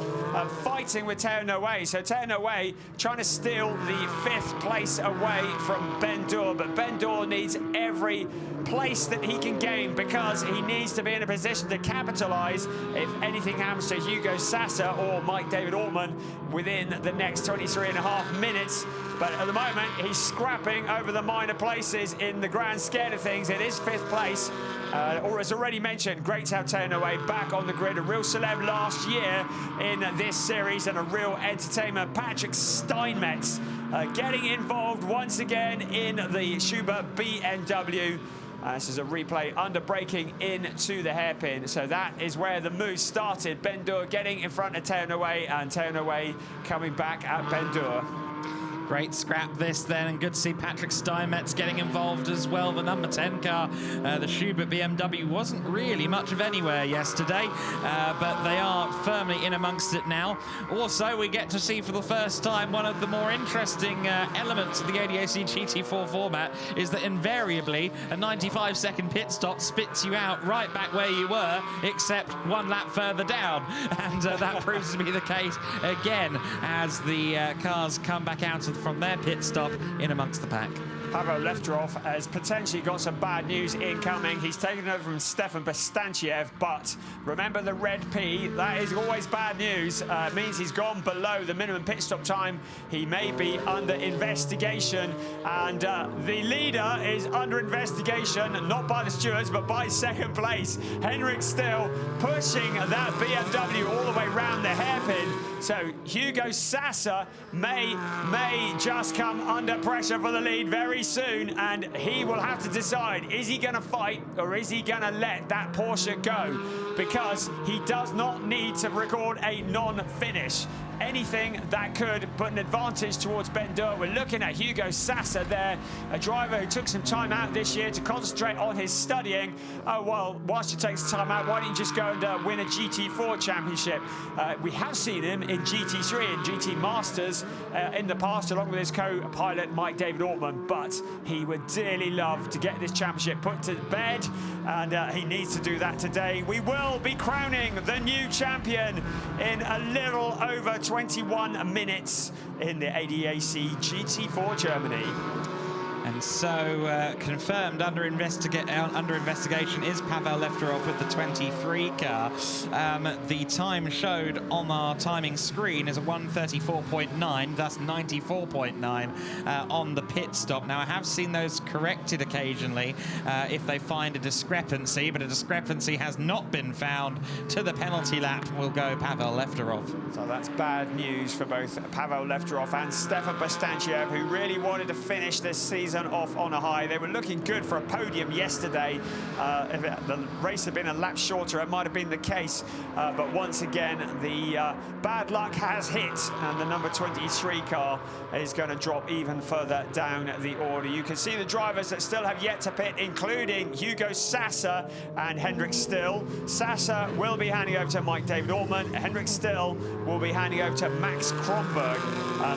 fighting with Teo Noe. So Teo Noe trying to steal the 5th place away from Ben Dur, but Ben Dur needs every place that he can gain, because he needs to be in a position to capitalise if anything happens to Hugo Sassa or Mike David Ortmann within the next 23.5 minutes. But at the moment, he's scrapping over the minor places in the grand scale of things. It is 5th place. Or as already mentioned, great to have Teo Noe back on the grid. A real celeb last year in this series and a real entertainment. Patrick Steinmetz getting involved once again in the Schubert BMW. This is a replay under braking into the hairpin. So that is where the move started. Ben Dur getting in front of Teo Noe, and Teo Noe coming back at Ben Dur. Great scrap this then, and good to see Patrick Steinmetz getting involved as well. The number 10 car, the Schubert BMW, wasn't really much of anywhere yesterday, but they are firmly in amongst it now. Also, we get to see for the first time one of the more interesting elements of the ADAC GT4 format is that invariably a 95-second pit stop spits you out right back where you were, except one lap further down. And that proves to be the case again as the cars come back out from their pit stop in amongst the pack. Pavel Lefterov has potentially got some bad news incoming. He's taken over from Stefan Bastantiev, but remember the red P, that is always bad news. It means he's gone below the minimum pit stop time. He may be under investigation, and the leader is under investigation, not by the stewards, but by 2nd place. Henrik Still pushing that BMW all the way round the hairpin. So Hugo Sassa may just come under pressure for the lead very soon, and he will have to decide, is he going to fight or is he going to let that Porsche go? Because he does not need to record a non-finish. Anything that could put an advantage towards Ben Dur. We're looking at Hugo Sassa there, a driver who took some time out this year to concentrate on his studying. Oh, well, whilst he takes time out, why don't you just go and win a GT4 championship? We have seen him in GT3 and GT Masters in the past, along with his co-pilot Mike David Ortmann, but he would dearly love to get this championship put to bed, and he needs to do that today. We will be crowning the new champion in a little over 21 minutes in the ADAC GT4 Germany. And so confirmed under investigation is Pavel Lefterov with the 23 car. The time showed on our timing screen is a 1:34.9, thus 94.9 on the pit stop. Now, I have seen those corrected occasionally if they find a discrepancy, but a discrepancy has not been found. To the penalty lap will go Pavel Lefterov. So that's bad news for both Pavel Lefterov and Stefan Bastantiev, who really wanted to finish this season off on a high. They were looking good for a podium yesterday. If the race had been a lap shorter, it might have been the case. But once again, the bad luck has hit, and the number 23 car is going to drop even further down the order. You can see the drivers that still have yet to pit, including Hugo Sassa and Henrik Still. Sassa will be handing over to Mike David Ortmann. Henrik Still will be handing over to Max Kronberg.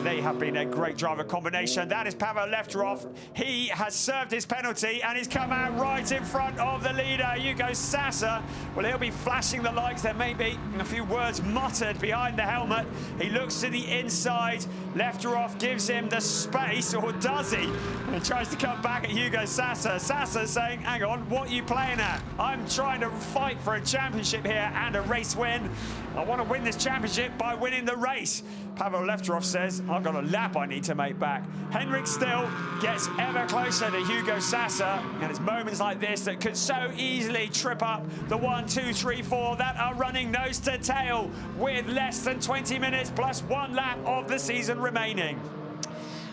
They have been a great driver combination. That is Pavel Lefterov. He has served his penalty and he's come out right in front of the leader, Hugo Sassa. Well, he'll be flashing the lights. There may be a few words muttered behind the helmet. He looks to the inside. Lefterov gives him the space, or does he? And tries to come back at Hugo Sassa. Sassa saying, hang on, what are you playing at? I'm trying to fight for a championship here and a race win. I want to win this championship by winning the race. Pavel Lefterov says, I've got a lap I need to make back. Henrik Still gets ever closer to Hugo Sassa, and it's moments like this that could so easily trip up the 1, 2, 3, 4 that are running nose to tail with less than 20 minutes plus 1 lap of the season remaining.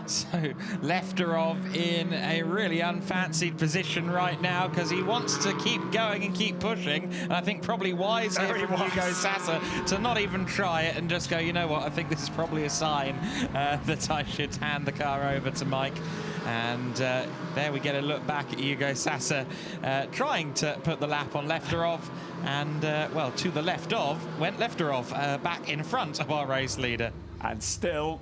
So Lefterov in a really unfancied position right now because he wants to keep going and keep pushing. And I think probably wise here from Hugo Sasa to not even try it and just go, you know what, I think this is probably a sign that I should hand the car over to Mike. And there we get a look back at Hugo Sasa trying to put the lap on Lefterov. And, well, to the left of went Lefterov back in front of our race leader. And still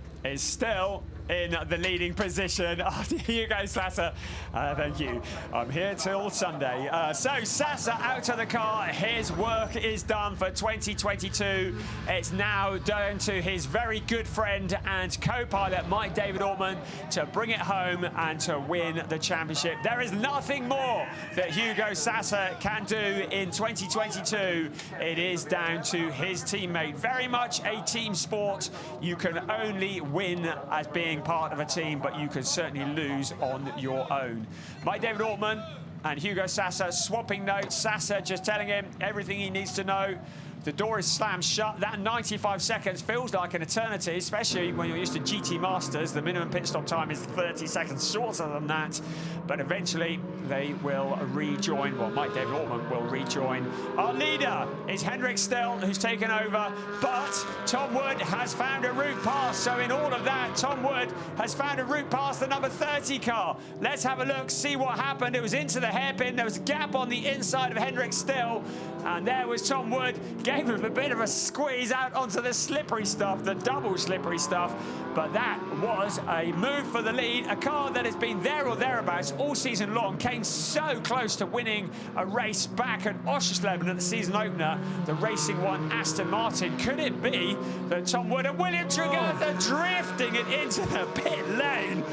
in the leading position after Hugo Sasa. Thank you. I'm here till Sunday. So Sasa out of the car. His work is done for 2022. It's now down to his very good friend and co-pilot Mike David Ortman to bring it home and to win the championship. There is nothing more that Hugo Sasa can do in 2022. It is down to his teammate. Very much a team sport. You can only win as being part of a team, but you can certainly lose on your own. Mike David Ortman and Hugo Sasa swapping notes. Sasa just telling him everything he needs to know. The door is slammed shut. That 95 seconds feels like an eternity, especially when you're used to GT Masters. The minimum pit stop time is 30 seconds shorter than that. But eventually, they will rejoin. Well, Mike David Ortman will rejoin. Our leader is Henrik Still, who's taken over. But Tom Wood has found a route past. So in all of that, Tom Wood has found a route past the number 30 car. Let's have a look, see what happened. It was into the hairpin. There was a gap on the inside of Henrik Still. And there was Tom Wood. Gave him a bit of a squeeze out onto the slippery stuff, the double slippery stuff. But that was a move for the lead. A car that has been there or thereabouts all season long, came so close to winning a race back at Oschersleben at the season opener. The Racing One Aston Martin. Could it be that Tom Wood and William Tregertha drifting it into the pit lane?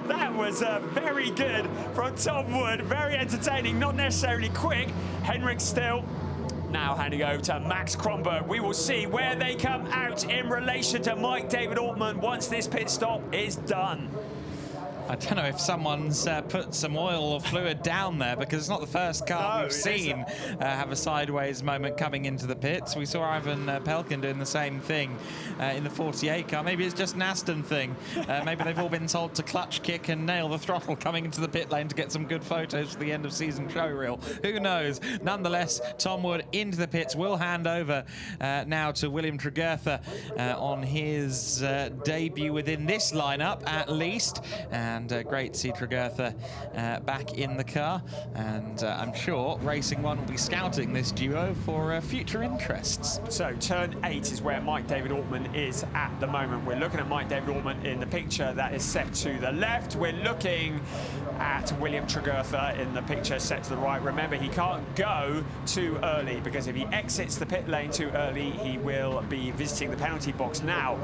That was very good from Tom Wood. Very entertaining, not necessarily quick. Henrik Still now handing over to Max Kronberg. We will see where they come out in relation to Mike David Ortman once this pit stop is done. I don't know if someone's put some oil or fluid down there, because it's not the first car we've seen have a sideways moment coming into the pits. We saw Ivan Pelkin doing the same thing in the 48 car. Maybe it's just an Aston thing. Maybe they've all been told to clutch kick and nail the throttle coming into the pit lane to get some good photos for the end of season show reel. Who knows? Nonetheless, Tom Wood into the pits. Will hand over now to William Tregertha on his debut within this lineup, at least. And great to see Tregertha back in the car. And I'm sure Racing One will be scouting this duo for future interests. So turn 8 is where Mike David Ortman is at the moment. We're looking at Mike David Ortman in the picture that is set to the left. We're looking at William Tregertha in the picture set to the right. Remember, he can't go too early, because if he exits the pit lane too early, he will be visiting the penalty box now.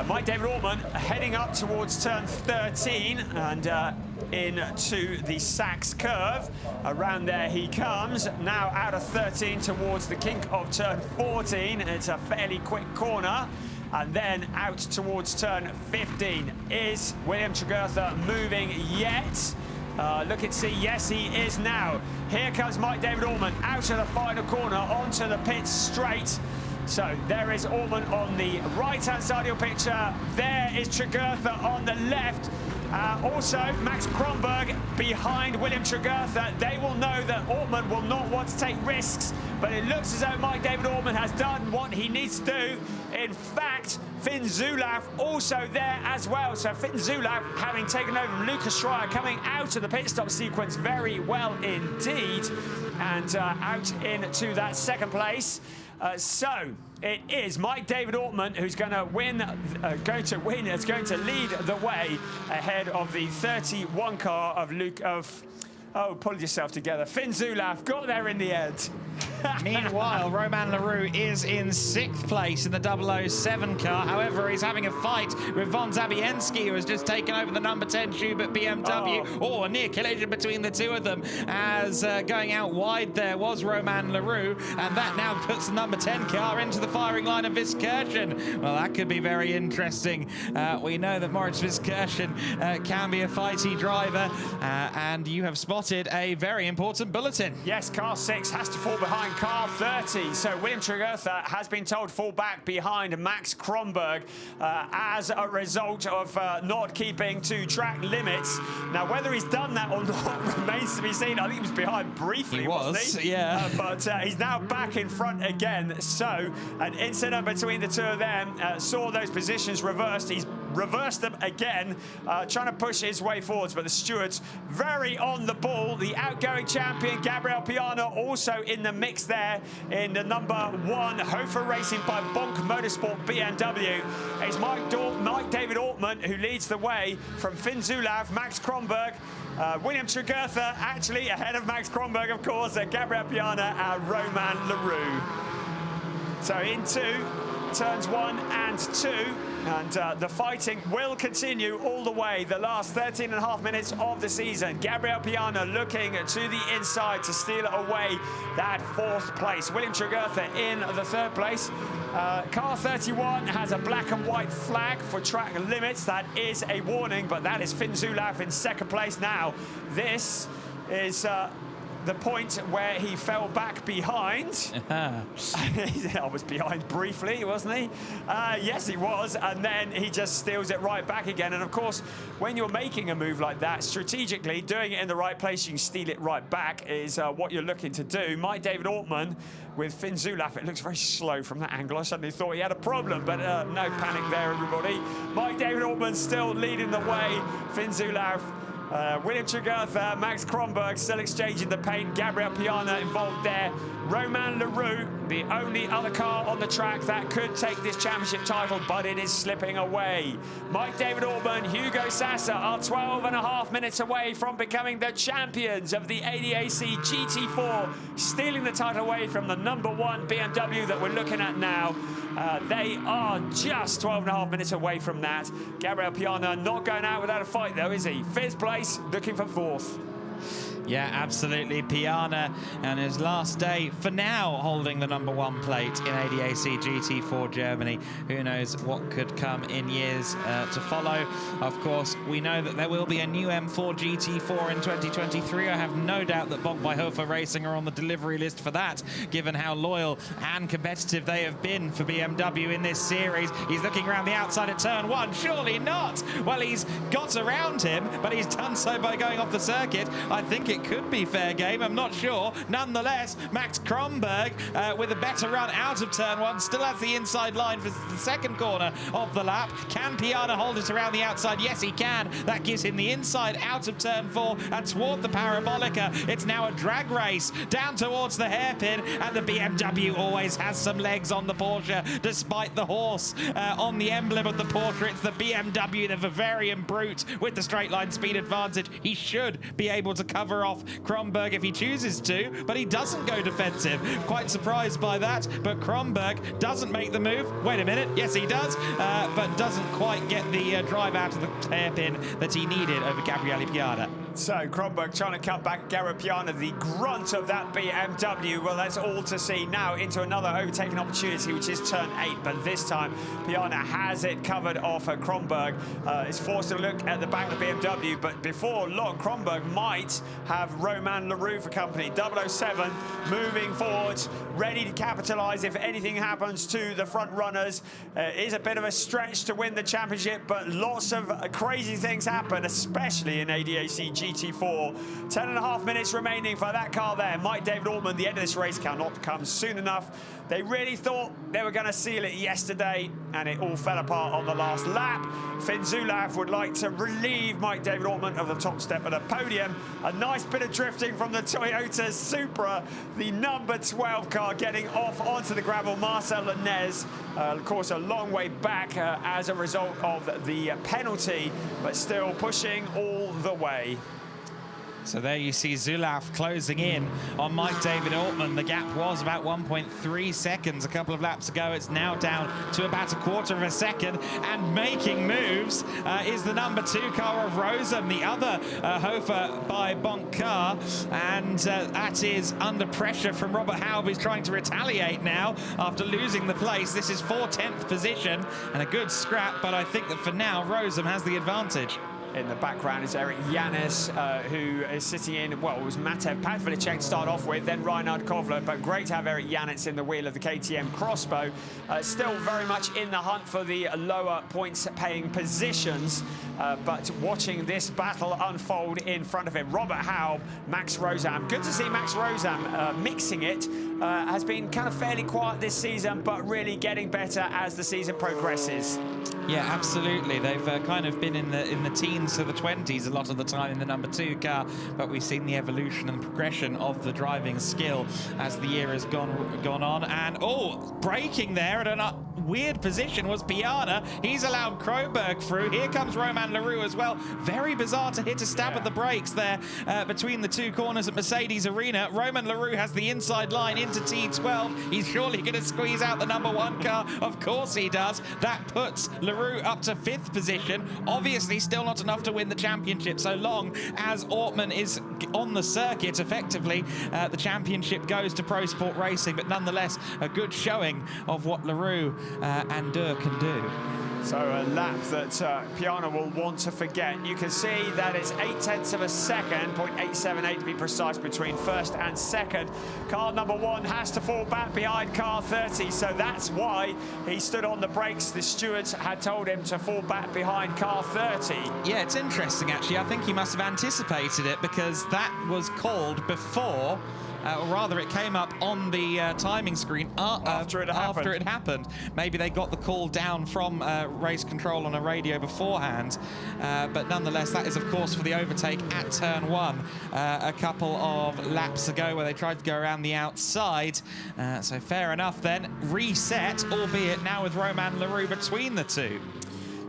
Mike David Ortman heading up towards turn 13 and into the Sachs curve. Around there he comes, now out of 13 towards the kink of turn 14. It's a fairly quick corner. And then out towards turn 15. Is William Tregertha moving yet? Look and see, yes he is now. Here comes Mike David Ortman out of the final corner onto the pit straight. So there is Ortman on the right-hand side of your picture. There is Tregertha on the left. Also, Max Kronberg behind William Tregertha. They will know that Ortman will not want to take risks, but it looks as though Mike David Ortman has done what he needs to do. In fact, Finn Zulaf also there as well. So Finn Zulaf, having taken over from Lucas Schreier, coming out of the pit stop sequence very well indeed, and out into that second place. So it is Mike David Ortman who's going to win, is going to lead the way ahead of the 31 car of oh, pull yourself together. Finn Zulaf got there in the end. Meanwhile, Romain Leroux is in 6th place in the 007 car. However, he's having a fight with Von Zabienski, who has just taken over the number 10 Schubert BMW. Oh, a near collision between the two of them, as going out wide there was Romain Leroux, and that now puts the number 10 car into the firing line of Viskirchen. Well, that could be very interesting. We know that Moritz Viskirchen can be a fighty driver, and you have spotted a very important bulletin. Yes, car 6 has to fall behind behind car 30. So William Tregurtha has been told fall back behind Max Kronberg as a result of not keeping to track limits. Now, whether he's done that or not remains to be seen. I think he was behind briefly, wasn't he? Yeah. But he's now back in front again. So an incident between the two of them saw those positions reversed. He's reversed them again, trying to push his way forwards, but the stewards very on the ball. The outgoing champion, Gabriel Piana, also in the mix there in the number 1 Hofer Racing by Bonk Motorsport BMW. It's Mike David Ortman who leads the way from Finn Zulav, Max Kronberg, William Tregurtha actually ahead of Max Kronberg, of course, Gabriel Piana and Romain Leroux. So into turns 1 and 2, and the fighting will continue all the way. The last 13.5 minutes of the season. Gabriel Piana looking to the inside to steal away that 4th place. William Tregurtha in the 3rd place. Car 31 has a black and white flag for track limits. That is a warning, but that is Finn Zulav in 2nd place now. This is the point where he fell back behind. I was behind briefly, wasn't he? Yes, he was. And then he just steals it right back again. And of course, when you're making a move like that, strategically, doing it in the right place, you can steal it right back is what you're looking to do. Mike David Ortman with Finn Zulav. It looks very slow from that angle. I suddenly thought he had a problem, but no panic there, everybody. Mike David Ortman still leading the way. Finn Zulav, William Tregurtha, Max Kronberg still exchanging the paint. Gabriel Piana involved there. Romain Leroux, the only other car on the track that could take this championship title, but it is slipping away. Mike David Ortman, Hugo Sassa are 12.5 minutes away from becoming the champions of the ADAC GT4, stealing the title away from the number 1 BMW that we're looking at now. They are just 12.5 minutes away from that. Gabriel Piana not going out without a fight, though, is he? 5th place, looking for 4th. Yeah, absolutely. Piana on his last day, for now, holding the number 1 plate in ADAC GT4 Germany. Who knows what could come in years to follow. Of course, we know that there will be a new M4 GT4 in 2023. I have no doubt that Bonk by Hofer Racing are on the delivery list for that, given how loyal and competitive they have been for BMW in this series. He's looking around the outside at turn 1. Surely not. Well, he's got around him, but he's done so by going off the circuit. I think it could be fair game, I'm not sure. Nonetheless, Max Kronberg with a better run out of turn 1 still has the inside line for the 2nd corner of the lap. Can Piana hold it around the outside? Yes, he can. That gives him the inside out of turn 4 and toward the Parabolica. It's now a drag race down towards the hairpin, and the BMW always has some legs on the Porsche, despite the horse on the emblem of the Porsche. It's the BMW, the Bavarian brute, with the straight line speed advantage. He should be able to cover off Kronberg if he chooses to, but he doesn't go defensive. Quite surprised by that, but Kronberg doesn't make the move. Wait a minute, yes he does, but doesn't quite get the drive out of the hairpin that he needed over Gabriele Piana. So Kronberg trying to come back. Gabriel Piana, the grunt of that BMW. Well, that's all to see now into another overtaking opportunity, which is turn 8. But this time, Piana has it covered off. Kronberg is forced to look at the back of the BMW. But before long, Kronberg might have Romain Leroux for company. 007 moving forward, ready to capitalise if anything happens to the front runners. It is a bit of a stretch to win the championship, but lots of crazy things happen, especially in ADAC GT4. 10.5 minutes remaining for that car there. Mike David Ortman, the end of this race cannot come soon enough. They really thought they were going to seal it yesterday, and it all fell apart on the last lap. Finn Zulav would like to relieve Mike David Ortman of the top step of the podium. A nice bit of drifting from the Toyota Supra, the number 12 car, getting off onto the gravel. Marcel Lanez, of course, a long way back as a result of the penalty, but still pushing all the way. So there you see Zulav closing in on Mike David Ortman. The gap was about 1.3 seconds a couple of laps ago. It's now down to about 1/4 of a second. And making moves is the number 2 car of Rosem, the other Hofer by Bonk car. And that is under pressure from Robert Haub, who's trying to retaliate now after losing the place. This is 4/10th position and a good scrap, but I think that for now, Rosem has the advantage. In the background is Eric Yanis, who is sitting in, well, it was Matev Padvilicek to start off with, then Reinhard Kovler, but great to have Eric Yanis in the wheel of the KTM Crossbow. Still very much in the hunt for the lower points-paying positions, but watching this battle unfold in front of him. Robert Haub, Max Rosam. Good to see Max Rosam mixing it. Has been kind of fairly quiet this season, but really getting better as the season progresses. Yeah, absolutely. They've kind of been in the teens to the 20s a lot of the time in the number 2 car, but we've seen the evolution and progression of the driving skill as the year has gone on. And braking there at a weird position was Piana. He's allowed Kronberg through. Here comes Romain Leroux as well. Very bizarre to hit a stab at the brakes there between the two corners at Mercedes Arena. Romain Leroux has the inside line into T12. He's surely going to squeeze out the number 1 car. Of course he does. That puts Leroux up to 5th position. Obviously still not enough to win the championship so long as Ortmann is on the circuit effectively. The championship goes to Pro Sport Racing, but nonetheless a good showing of what Leroux and Durr can do. So a lap that Piana will want to forget. You can see that it's 0.8 of a second, 0.878 to be precise, between first and second. Car number 1 has to fall back behind car 30, so that's why he stood on the brakes. The stewards had told him to fall back behind car 30. Yeah, it's interesting actually. I think he must have anticipated it because that was called before. Or rather, it came up on the timing screen after it happened. Maybe they got the call down from race control on a radio beforehand. But nonetheless, that is, of course, for the overtake at turn 1 a couple of laps ago where they tried to go around the outside. So fair enough then. Reset, albeit now with Romain Leroux between the two.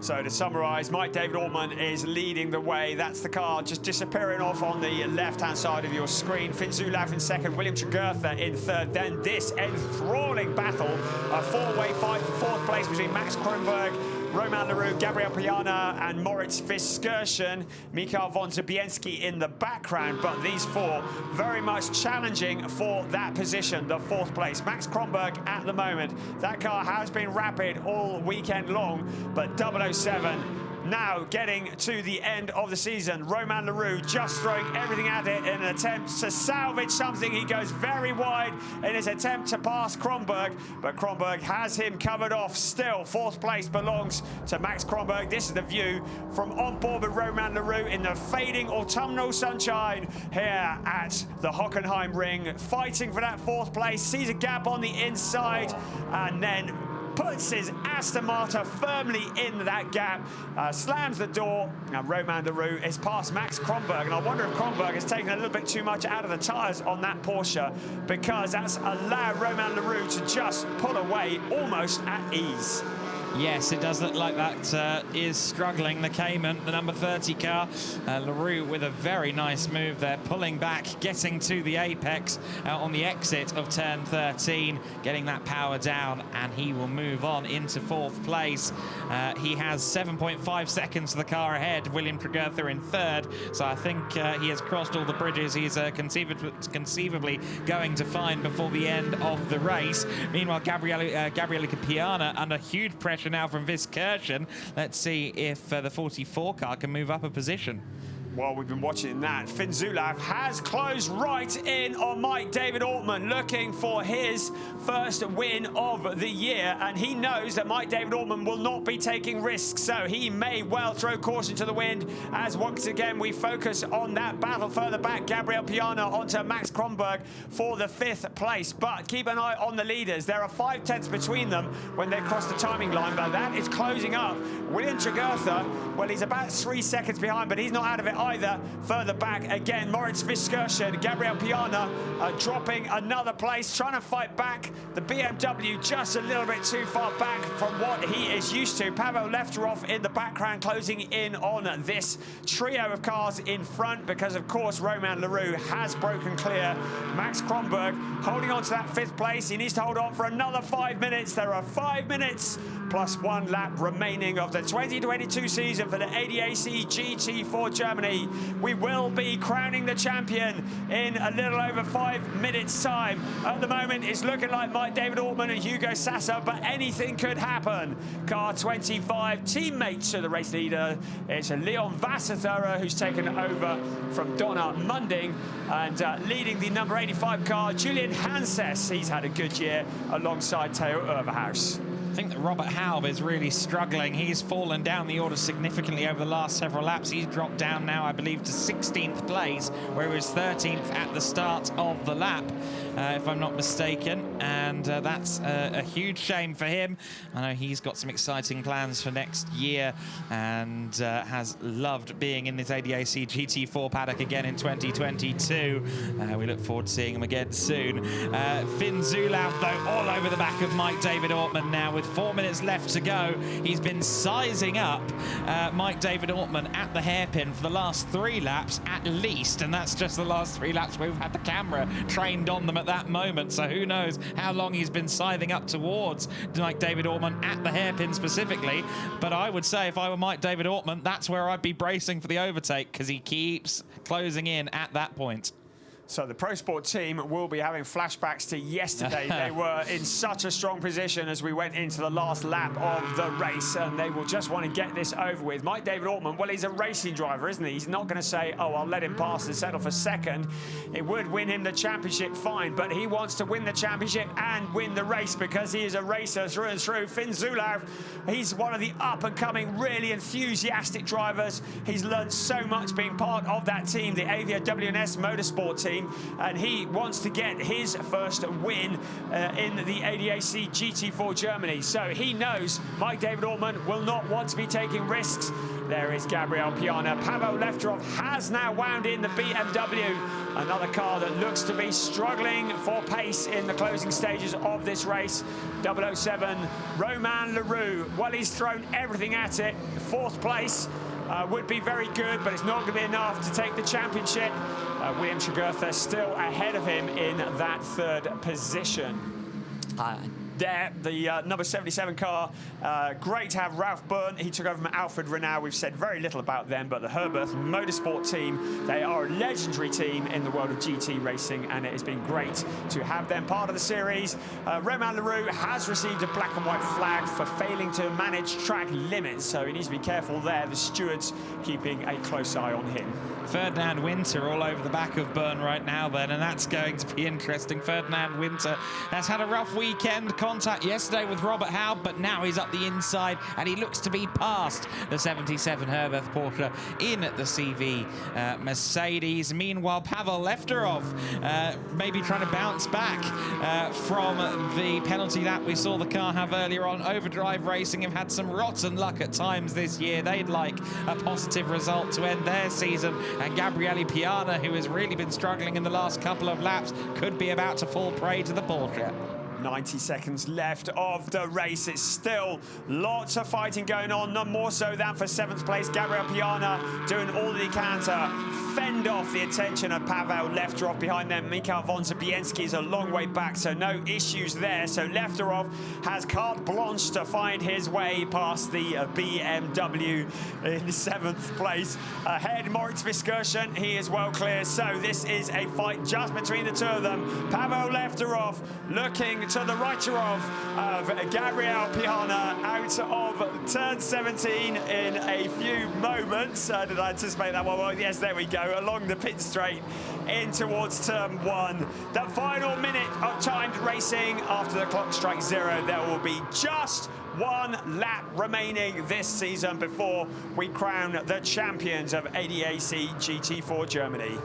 So to summarise, Mike David Ortmann is leading the way. That's the car just disappearing off on the left-hand side of your screen. Finn Zulauf in second, William Tregurtha in third. Then this enthralling battle, a four-way fight for 4th place between Max Kronberg, Romain Leroux, Gabriel Piana and Moritz Fiskirchen. Mikhail von Zabienski in the background, but these 4 very much challenging for that position, the 4th place. Max Kronberg at the moment. That car has been rapid all weekend long, but 007 now getting to the end of the season. Romain Leroux just throwing everything at it in an attempt to salvage something. He goes very wide in his attempt to pass Kronberg, but Kronberg has him covered off. Still, 4th place belongs to Max Kronberg. This is the view from on board with Romain Leroux in the fading autumnal sunshine here at the Hockenheimring, fighting for that 4th place. Sees a gap on the inside and then puts his Aston Martin firmly in that gap, slams the door. Now Romain Leroux is past Max Kronberg, and I wonder if Kronberg has taken a little bit too much out of the tyres on that Porsche, because that's allowed Romain Leroux to just pull away almost at ease. Yes, it does look like that is struggling. The Cayman, the number 30 car. Leroux with a very nice move there, pulling back, getting to the apex on the exit of turn 13, getting that power down, and he will move on into 4th place. He has 7.5 seconds to the car ahead, William Tregurtha in 3rd, so I think he has crossed all the bridges he's conceivably going to find before the end of the race. Meanwhile, Gabriele Piana under huge pressure now from Fiskirchen. Let's see if the 44 car can move up a position. Well, we've been watching that. Finn Zulauf has closed right in on Mike David Ortmann, looking for his first win of the year, and he knows that Mike David Ortmann will not be taking risks, so he may well throw caution to the wind as once again we focus on that battle further back. Gabriel Piana onto Max Kronberg for the 5th place, but keep an eye on the leaders. There are 5 tenths between them when they cross the timing line, but that is closing up. William Tregurtha, well, he's about 3 seconds behind, but he's not out of it either. Further back again, Moritz Fiskirchen, Gabriel Piana dropping another place, trying to fight back. The BMW just a little bit too far back from what he is used to. Pavel Lefterov in the background closing in on this trio of cars in front, because of course Romain Leroux has broken clear. Max Kronberg holding on to that 5th place. He needs to hold on for another 5 minutes. There are 5 minutes plus 1 lap remaining of the 2022 season for the ADAC GT4 Germany. We will be crowning the champion in a little over 5 minutes time. At the moment, it's looking like Mike David Ortman and Hugo Sassa, but anything could happen. Car 25, teammates to the race leader. It's Leon Vassetera who's taken over from Donna Munding, and leading the number 85 car, Julian Hanses. He's had a good year alongside Theo Overhaus. I think that Robert Haub is really struggling. He's fallen down the order significantly over the last several laps. He's dropped down now, I believe, to 16th place, where he was 13th at the start of the lap, if I'm not mistaken. And that's a huge shame for him. I know he's got some exciting plans for next year and has loved being in this ADAC GT4 paddock again in 2022. We look forward to seeing him again soon. Finn Zulauf, though, all over the back of Mike David Ortman now with 4 minutes left to go. He's been sizing up Mike David Ortman at the hairpin for the last 3 laps at least, and that's just the last 3 laps where we've had the camera trained on them at that moment, so who knows how long he's been sizing up towards Mike David Ortman at the hairpin specifically. But I would say if I were Mike David Ortman, that's where I'd be bracing for the overtake, because he keeps closing in at that point. So the Pro Sport team will be having flashbacks to yesterday. They were in such a strong position as we went into the last lap of the race, and they will just want to get this over with. Mike David Ortman, well, he's a racing driver, isn't he? He's not going to say, oh, I'll let him pass and settle for second. It would win him the championship, fine, but he wants to win the championship and win the race because he is a racer through and through. Finn Zulauf, he's one of the up-and-coming, really enthusiastic drivers. He's learned so much being part of that team, the ADAC Motorsport team, and he wants to get his first win in the ADAC GT4 Germany. So he knows Mike David Ortman will not want to be taking risks. There is Gabriel Piana. Pavel Lefterov has now wound in the BMW, another car that looks to be struggling for pace in the closing stages of this race. 007, Romain Leroux. Well, he's thrown everything at it. 4th place. Would be very good, but it's not going to be enough to take the championship. William Tregurtha still ahead of him in that 3rd position. There, the number 77 car. Great to have Ralph Byrne. He took over from Alfred Renau. We've said very little about them, but the Herbert Motorsport team, they are a legendary team in the world of GT racing, and it has been great to have them part of the series. Romain Leroux has received a black and white flag for failing to manage track limits, so he needs to be careful there. The stewards keeping a close eye on him. Ferdinand Winter all over the back of Byrne right now then, and that's going to be interesting. Ferdinand Winter has had a rough weekend. Contact yesterday with Robert Haub, but now he's up the inside and he looks to be past the 77 Herbert Porsche in the CV Mercedes. Meanwhile, Pavel Lefterov maybe trying to bounce back from the penalty lap we saw the car have earlier on. Overdrive Racing have had some rotten luck at times this year. They'd like a positive result to end their season, and Gabriele Piana, who has really been struggling in the last couple of laps, could be about to fall prey to the Porsche. 90 seconds left of the race. It's still lots of fighting going on, none more so than for 7th place. Gabriel Piana doing all that he can to fend off the attention of Pavel Lefterov behind them. Mikhail von Zabienski is a long way back, so no issues there. So Lefterov has carte blanche to find his way past the BMW in 7th place. Ahead, Moritz Viskursen, he is well clear. So this is a fight just between the two of them. Pavel Lefterov looking to the right of Gabriel Piana out of turn 17 in a few moments. Did I anticipate that one? Well, yes, there we go. Along the pit straight in towards turn 1. The final minute of timed racing after the clock strikes 0. There will be just 1 lap remaining this season before we crown the champions of ADAC GT4 Germany.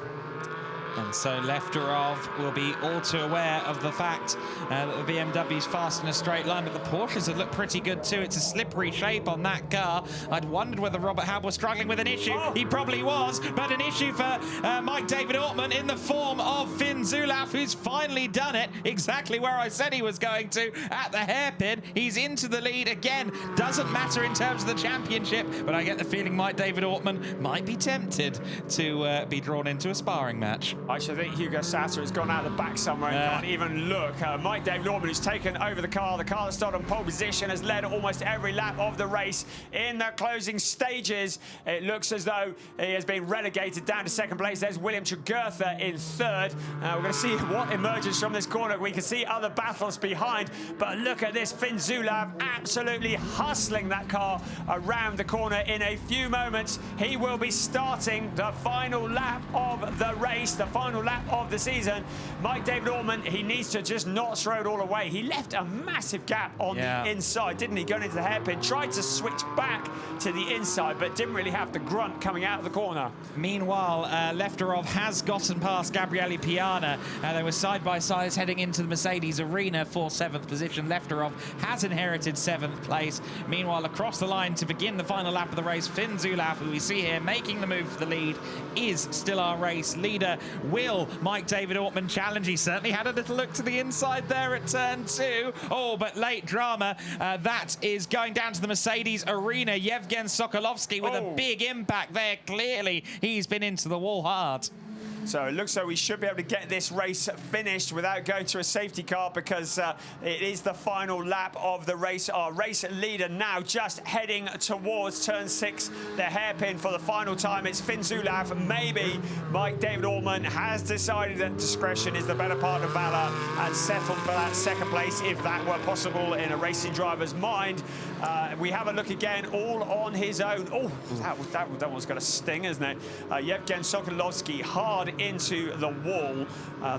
And so Lefterov will be all too aware of the fact that the BMW's fast in a straight line, but the Porsches have looked pretty good too. It's a slippery shape on that car. I'd wondered whether Robert Haub was struggling with an issue. Oh. He probably was, but an issue for Mike David Ortman in the form of Finn Zulauf, who's finally done it exactly where I said he was going to, at the hairpin. He's into the lead again. Doesn't matter in terms of the championship, but I get the feeling Mike David Ortman might be tempted to be drawn into a sparring match. I should think Hugo Sasser has gone out the back somewhere and can't even look. Mike David Ortman, who's taken over the car that started on pole position, has led almost every lap of the race. In the closing stages, it looks as though he has been relegated down to second place. There's William Tregurtha in third. We're going to see what emerges from this corner. We can see other battles behind, but look at this. Finn Zulav absolutely hustling that car around the corner. In a few moments, he will be starting the final lap of the race, the final lap of the season. Mike David Ortman, he needs to just not throw it all away. He left a massive gap on the inside, didn't he? Going into the hairpin, tried to switch back to the inside, but didn't really have the grunt coming out of the corner. Meanwhile, Lefterov has gotten past Gabriele Piana. They were side by side heading into the Mercedes arena for 7th position. Lefterov has inherited 7th place. Meanwhile, across the line to begin the final lap of the race, Finn Zulav, who we see here making the move for the lead, is still our race leader. Will Mike David Ortman challenge? He certainly had a little look to the inside there at turn 2. Oh, but late drama. That is going down to the Mercedes arena. Yevgen Sokolovsky with a big impact there. Clearly, he's been into the wall hard. So it looks like we should be able to get this race finished without going to a safety car, because it is the final lap of the race. Our race leader now just heading towards turn 6, the hairpin for the final time. It's Finn Zulav. Maybe Mike David Ortman has decided that discretion is the better part of valor and settled for that second place, if that were possible in a racing driver's mind. We have a look again, all on his own. Oh, that one's got a sting, isn't it? Yevgen Sokolovsky hard into the wall,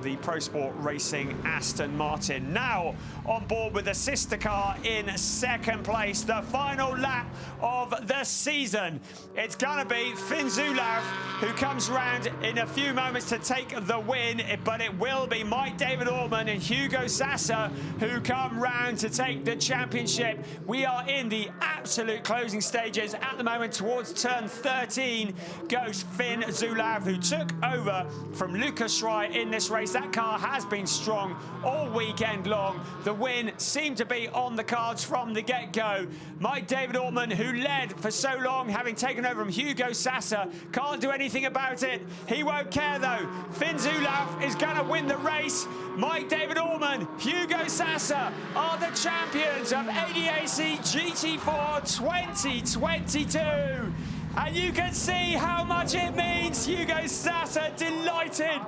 the Pro Sport Racing Aston Martin. Now on board with the sister car in second place, the final lap of the season. It's gonna be Finn Zulav who comes round in a few moments to take the win, but it will be Mike David Ortman and Hugo Sasser who come round to take the championship. We are in the absolute closing stages at the moment. Towards turn 13 goes Finn Zulav, who took over from Lucas Schrei in this race. That car has been strong all weekend long. The win seemed to be on the cards from the get-go. Mike David Ortman, who led for so long, having taken over from Hugo Sasser, can't do anything about it. He won't care though. Finn Zulav is going to win the race. Mike David Ortman, Hugo Sasser are the champions of ADAC GT4 2022. And you can see how much it means. Hugo Sasser delighted.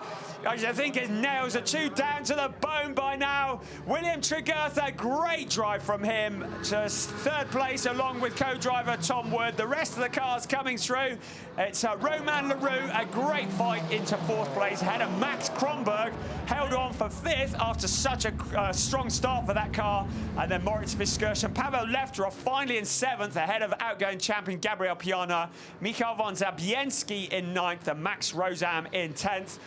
I think his nails are chewed down to the bone by now. William Tregurtha, great drive from him to third place along with co-driver Tom Wood. The rest of the cars coming through. It's Romain Leroux, a great fight into fourth place ahead of Max Kronberg, held on for fifth after such a strong start for that car. And then Moritz Viskersh and Pavel Lefterov finally in seventh ahead of outgoing champion Gabriele Piana, Michał von Zabienski in ninth and Max Rosam in 10th.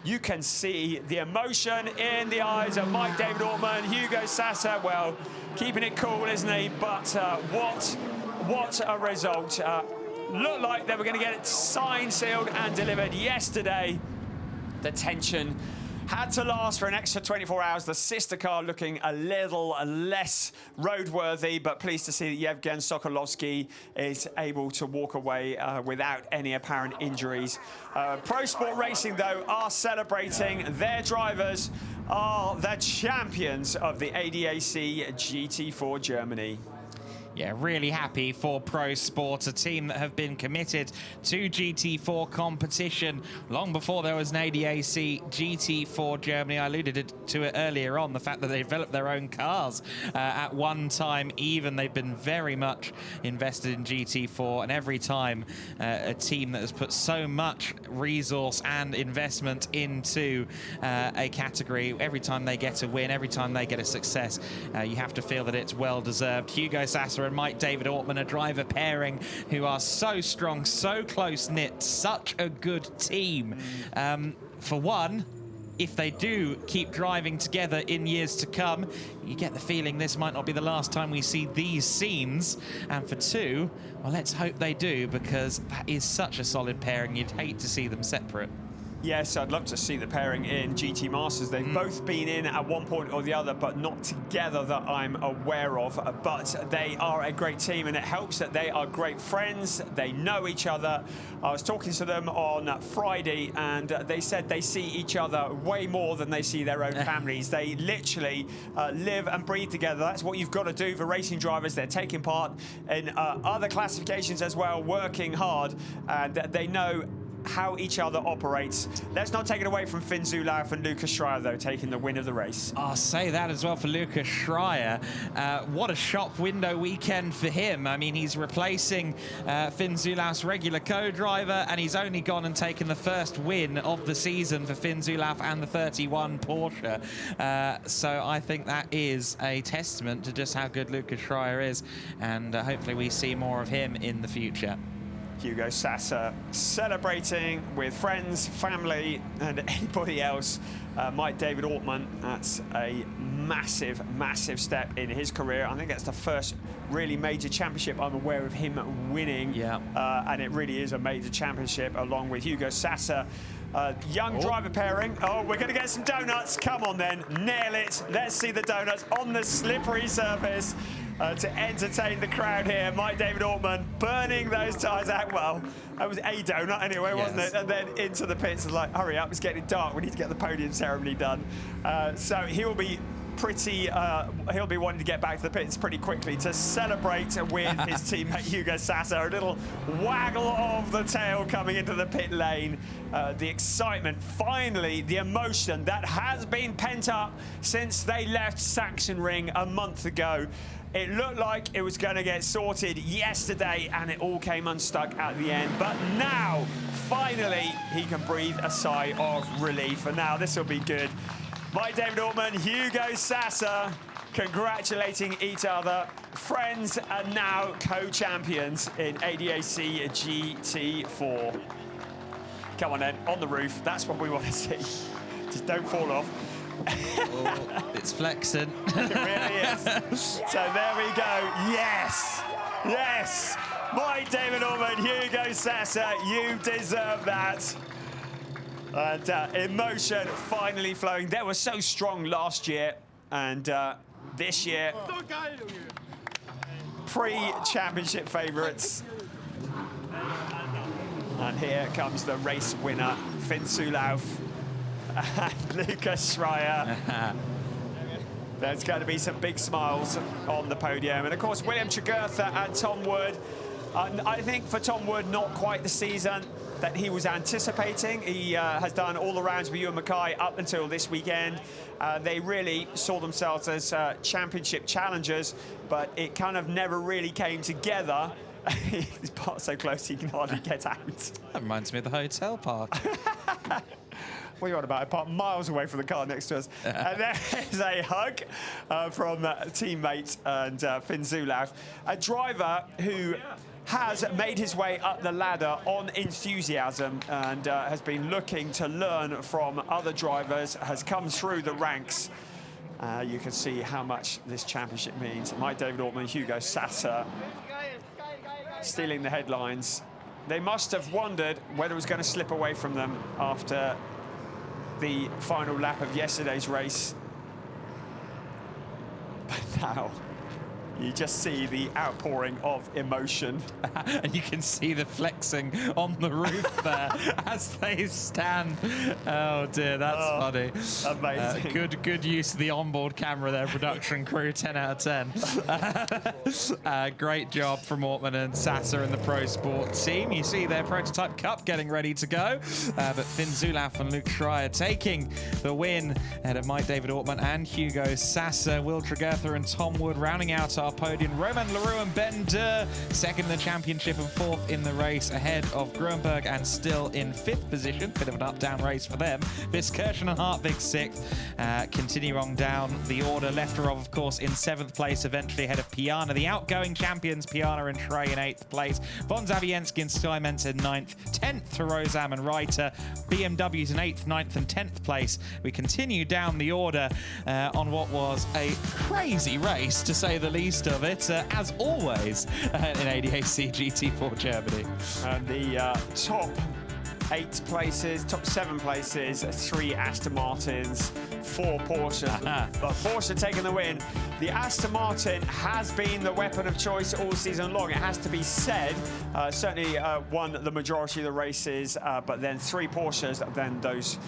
You can see the emotion in the eyes of Mike David Ortman. Hugo Sasser, well, keeping it cool, isn't he? But what a result. Looked like they were going to get it signed, sealed and delivered yesterday. The tension had to last for an extra 24 hours. The sister car looking a little less roadworthy, but pleased to see that Yevgen Sokolovsky is able to walk away without any apparent injuries. Pro Sport Racing, though, are celebrating. Their drivers are the champions of the ADAC GT4 Germany. Yeah, really happy for Pro Sport, a team that have been committed to GT4 competition long before there was an ADAC GT4 Germany. I alluded to it earlier on, the fact that they developed their own cars at one time even. They've been very much invested in GT4, and every time a team that has put so much resource and investment into a category, every time they get a win, every time they get a success, you have to feel that it's well-deserved. Hugo Sasser and Mike David Ortman, a driver pairing who are so strong, so close-knit, such a good team. For one, if they do keep driving together in years to come, you get the feeling this might not be the last time we see these scenes. And for two, well, let's hope they do, because that is such a solid pairing. You'd hate to see them separate. Yes, I'd love to see the pairing in GT Masters. They've both been in at one point or the other, but not together that I'm aware of. But they are a great team, and it helps that they are great friends. They know each other. I was talking to them on Friday, and they said they see each other way more than they see their own families. They literally live and breathe together. That's what you've got to do for racing drivers. They're taking part in other classifications as well, working hard, and they know how each other operates. Let's not take it away from Finn Zulauf and Lucas Schreier, though, taking the win of the race. I'll say that as well for Lucas Schreier. What a shop window weekend for him. I mean, he's replacing Finn Zulauf's regular co-driver, and he's only gone and taken the first win of the season for Finn Zulauf and the 31 Porsche. So I think that is a testament to just how good Lucas Schreier is, and hopefully we see more of him in the future. Hugo Sasser celebrating with friends, family, and anybody else. Mike David Ortman, that's a massive, massive step in his career. I think that's the first really major championship I'm aware of him winning. Yeah. And it really is a major championship, along with Hugo Sasser. Young driver pairing. Oh, we're going to get some donuts. Come on then, nail it. Let's see the donuts on the slippery surface to entertain the crowd here. Mike David Ortman burning those tyres out. Well, that was a donut anyway, wasn't it? And then into the pits, like, hurry up, it's getting dark. We need to get the podium ceremony done. So he will be pretty, he'll be wanting to get back to the pits pretty quickly to celebrate with his teammate Hugo Sasser. A little waggle of the tail coming into the pit lane. The excitement, finally, the emotion that has been pent up since they left Sachsenring a month ago. It looked like it was going to get sorted yesterday, and it all came unstuck at the end. But now, finally, he can breathe a sigh of relief. And now this will be good. Mike David Ortman, Hugo Sasser, congratulating each other. Friends and now co-champions in ADAC GT4. Come on then, on the roof. That's what we want to see. Just don't fall off. Oh, it's flexing. It really is. So there we go. Yes. Yes. Mike David Ortman, Hugo Sasser, you deserve that. And emotion finally flowing. They were so strong last year, and this year, pre-championship favourites. And here comes the race winner, Finn Zulauf and Lucas Schreier. There's going to be some big smiles on the podium. And of course, William Tregurtha and Tom Wood. I think for Tom Wood, not quite the season that he was anticipating. He has done all the rounds with Ewan Mackay up until this weekend. They really saw themselves as championship challengers, but it kind of never really came together. He's parked so close he can hardly get out. That reminds me of the hotel park. What are you on about? I parked miles away from the car next to us. And there's a hug from teammate and Finn Zulauf, a driver who has made his way up the ladder on enthusiasm and has been looking to learn from other drivers, has come through the ranks. You can see how much this championship means. Mike David Ortman, Hugo Sasser, stealing the headlines. They must have wondered whether it was going to slip away from them after the final lap of yesterday's race. But now, you just see the outpouring of emotion. And you can see the flexing on the roof there as they stand. Oh dear, that's funny. Amazing. Good use of the onboard camera there, production crew, 10 out of 10. Great job from Ortman and Sasser and the Pro Sport team. You see their Prototype Cup getting ready to go. But Finn Zulauf and Luke Schreier taking the win ahead of Mike David Ortman and Hugo Sasser. Will Tregurtha and Tom Wood rounding out our podium. Romain Leroux and Ben Durr second in the championship and fourth in the race ahead of Grunberg and still in fifth position. Bit of an up-down race for them. Viskirchen and Hartwig sixth. Continue on down the order. Lefterov, of course, in seventh place, eventually ahead of Piana. The outgoing champions, Piana and Schrey in eighth place. Von Zavienski and Stuyment in ninth. 10th for Rosam and Reiter. BMW's in eighth, ninth and 10th place. We continue down the order on what was a crazy race, to say the least of it, as always, in ADAC GT4 Germany. And the top 8 places, top 7 places, 3 Aston Martins, 4 Porsches. But Porsche taking the win. The Aston Martin has been the weapon of choice all season long. It has to be said. Certainly won the majority of the races, but then 3 Porsches, then those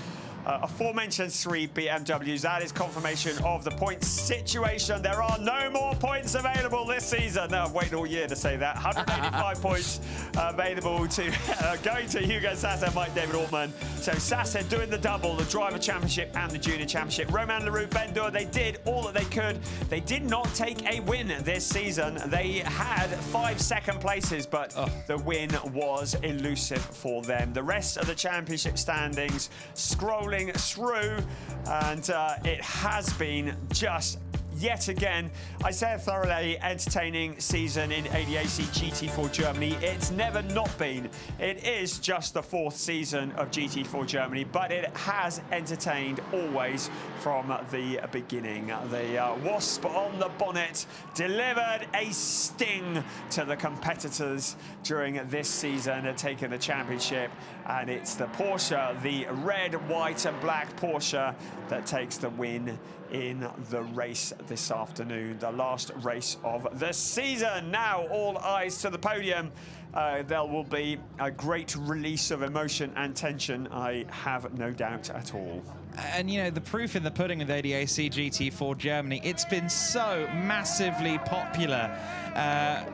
aforementioned 3 BMWs. That is confirmation of the points situation. There are no more points available this season. Now, I've waited all year to say that. 185 points available to going to Hugo Sasser, Mike David Altman. So Sasser doing the double, the Driver Championship and the Junior Championship. Romain Leroux, Ben Dure, they did all that they could. They did not take a win this season. They had 5 second places, but the win was elusive for them. The rest of the championship standings scrolling through, and it has been just yet again, I say, a thoroughly entertaining season in ADAC GT4 Germany. It's never not been. It is just the 4th season of GT4 Germany, but it has entertained always from the beginning. The Wasp on the bonnet delivered a sting to the competitors during this season, taking the championship, and it's the Porsche, the red, white and black Porsche, that takes the win in the race this afternoon, the last race of the season. Now all eyes to the podium. There will be a great release of emotion and tension, I have no doubt at all. And you know, the proof in the pudding with ADAC GT4 Germany, it's been so massively popular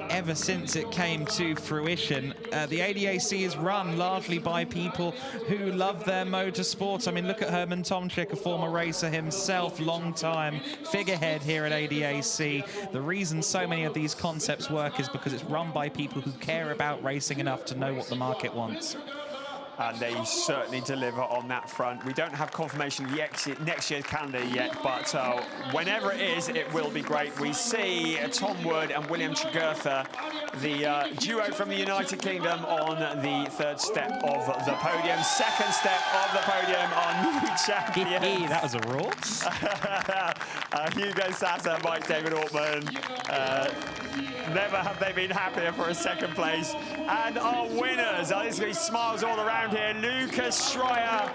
ever since it came to fruition. The ADAC is run largely by people who love their motorsports. I mean, look at Herman Tomczyk, a former racer himself, long-time figurehead here at ADAC. The reason so many of these concepts work is because it's run by people who care about racing enough to know what the market wants. And they certainly deliver on that front. We don't have confirmation of next year's calendar yet, but whenever it is, it will be great. We see Tom Wood and William Tregurtha, the duo from the United Kingdom, on the 3rd step of the podium. 2nd step of the podium on new champions. That was a roar. Hugo Sasser, Mike David Altman. Never have they been happier for a 2nd place. And our winners, there's going to be smiles all around here. Lucas Schreier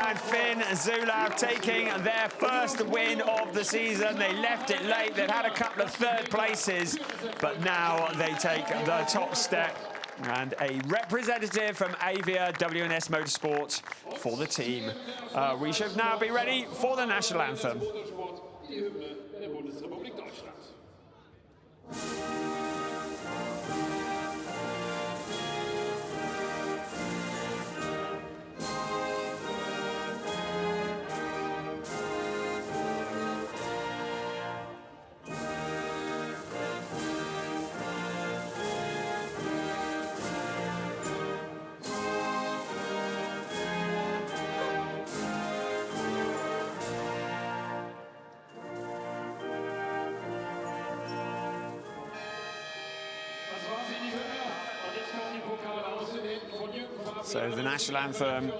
and Finn Zulav taking their 1st win of the season. They left it late. They've had a couple of 3rd places, but now they take the top step. And a representative from Avia WNS Motorsports for the team. We should now be ready for the national anthem. So the national anthem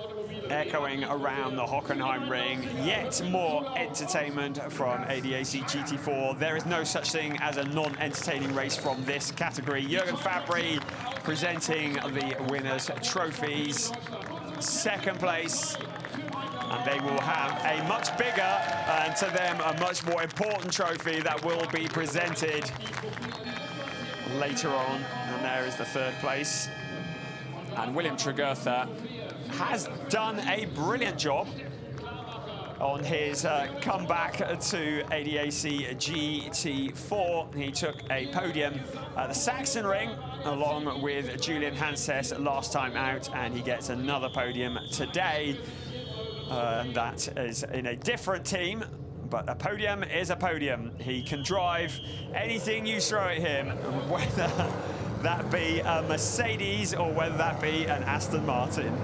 echoing around the Hockenheimring. Yet more entertainment from ADAC GT4. There is no such thing as a non-entertaining race from this category. Jürgen Fabry presenting the winners' trophies. 2nd place. And they will have a much bigger, and to them, a much more important trophy that will be presented later on. And there is the 3rd place. And William Tregurtha has done a brilliant job on his comeback to ADAC GT4. He took a podium at the Sachsenring along with Julian Hanses last time out, and he gets another podium today. And that is in a different team, but a podium is a podium. He can drive anything you throw at him, whether that be a Mercedes or whether that be an Aston Martin.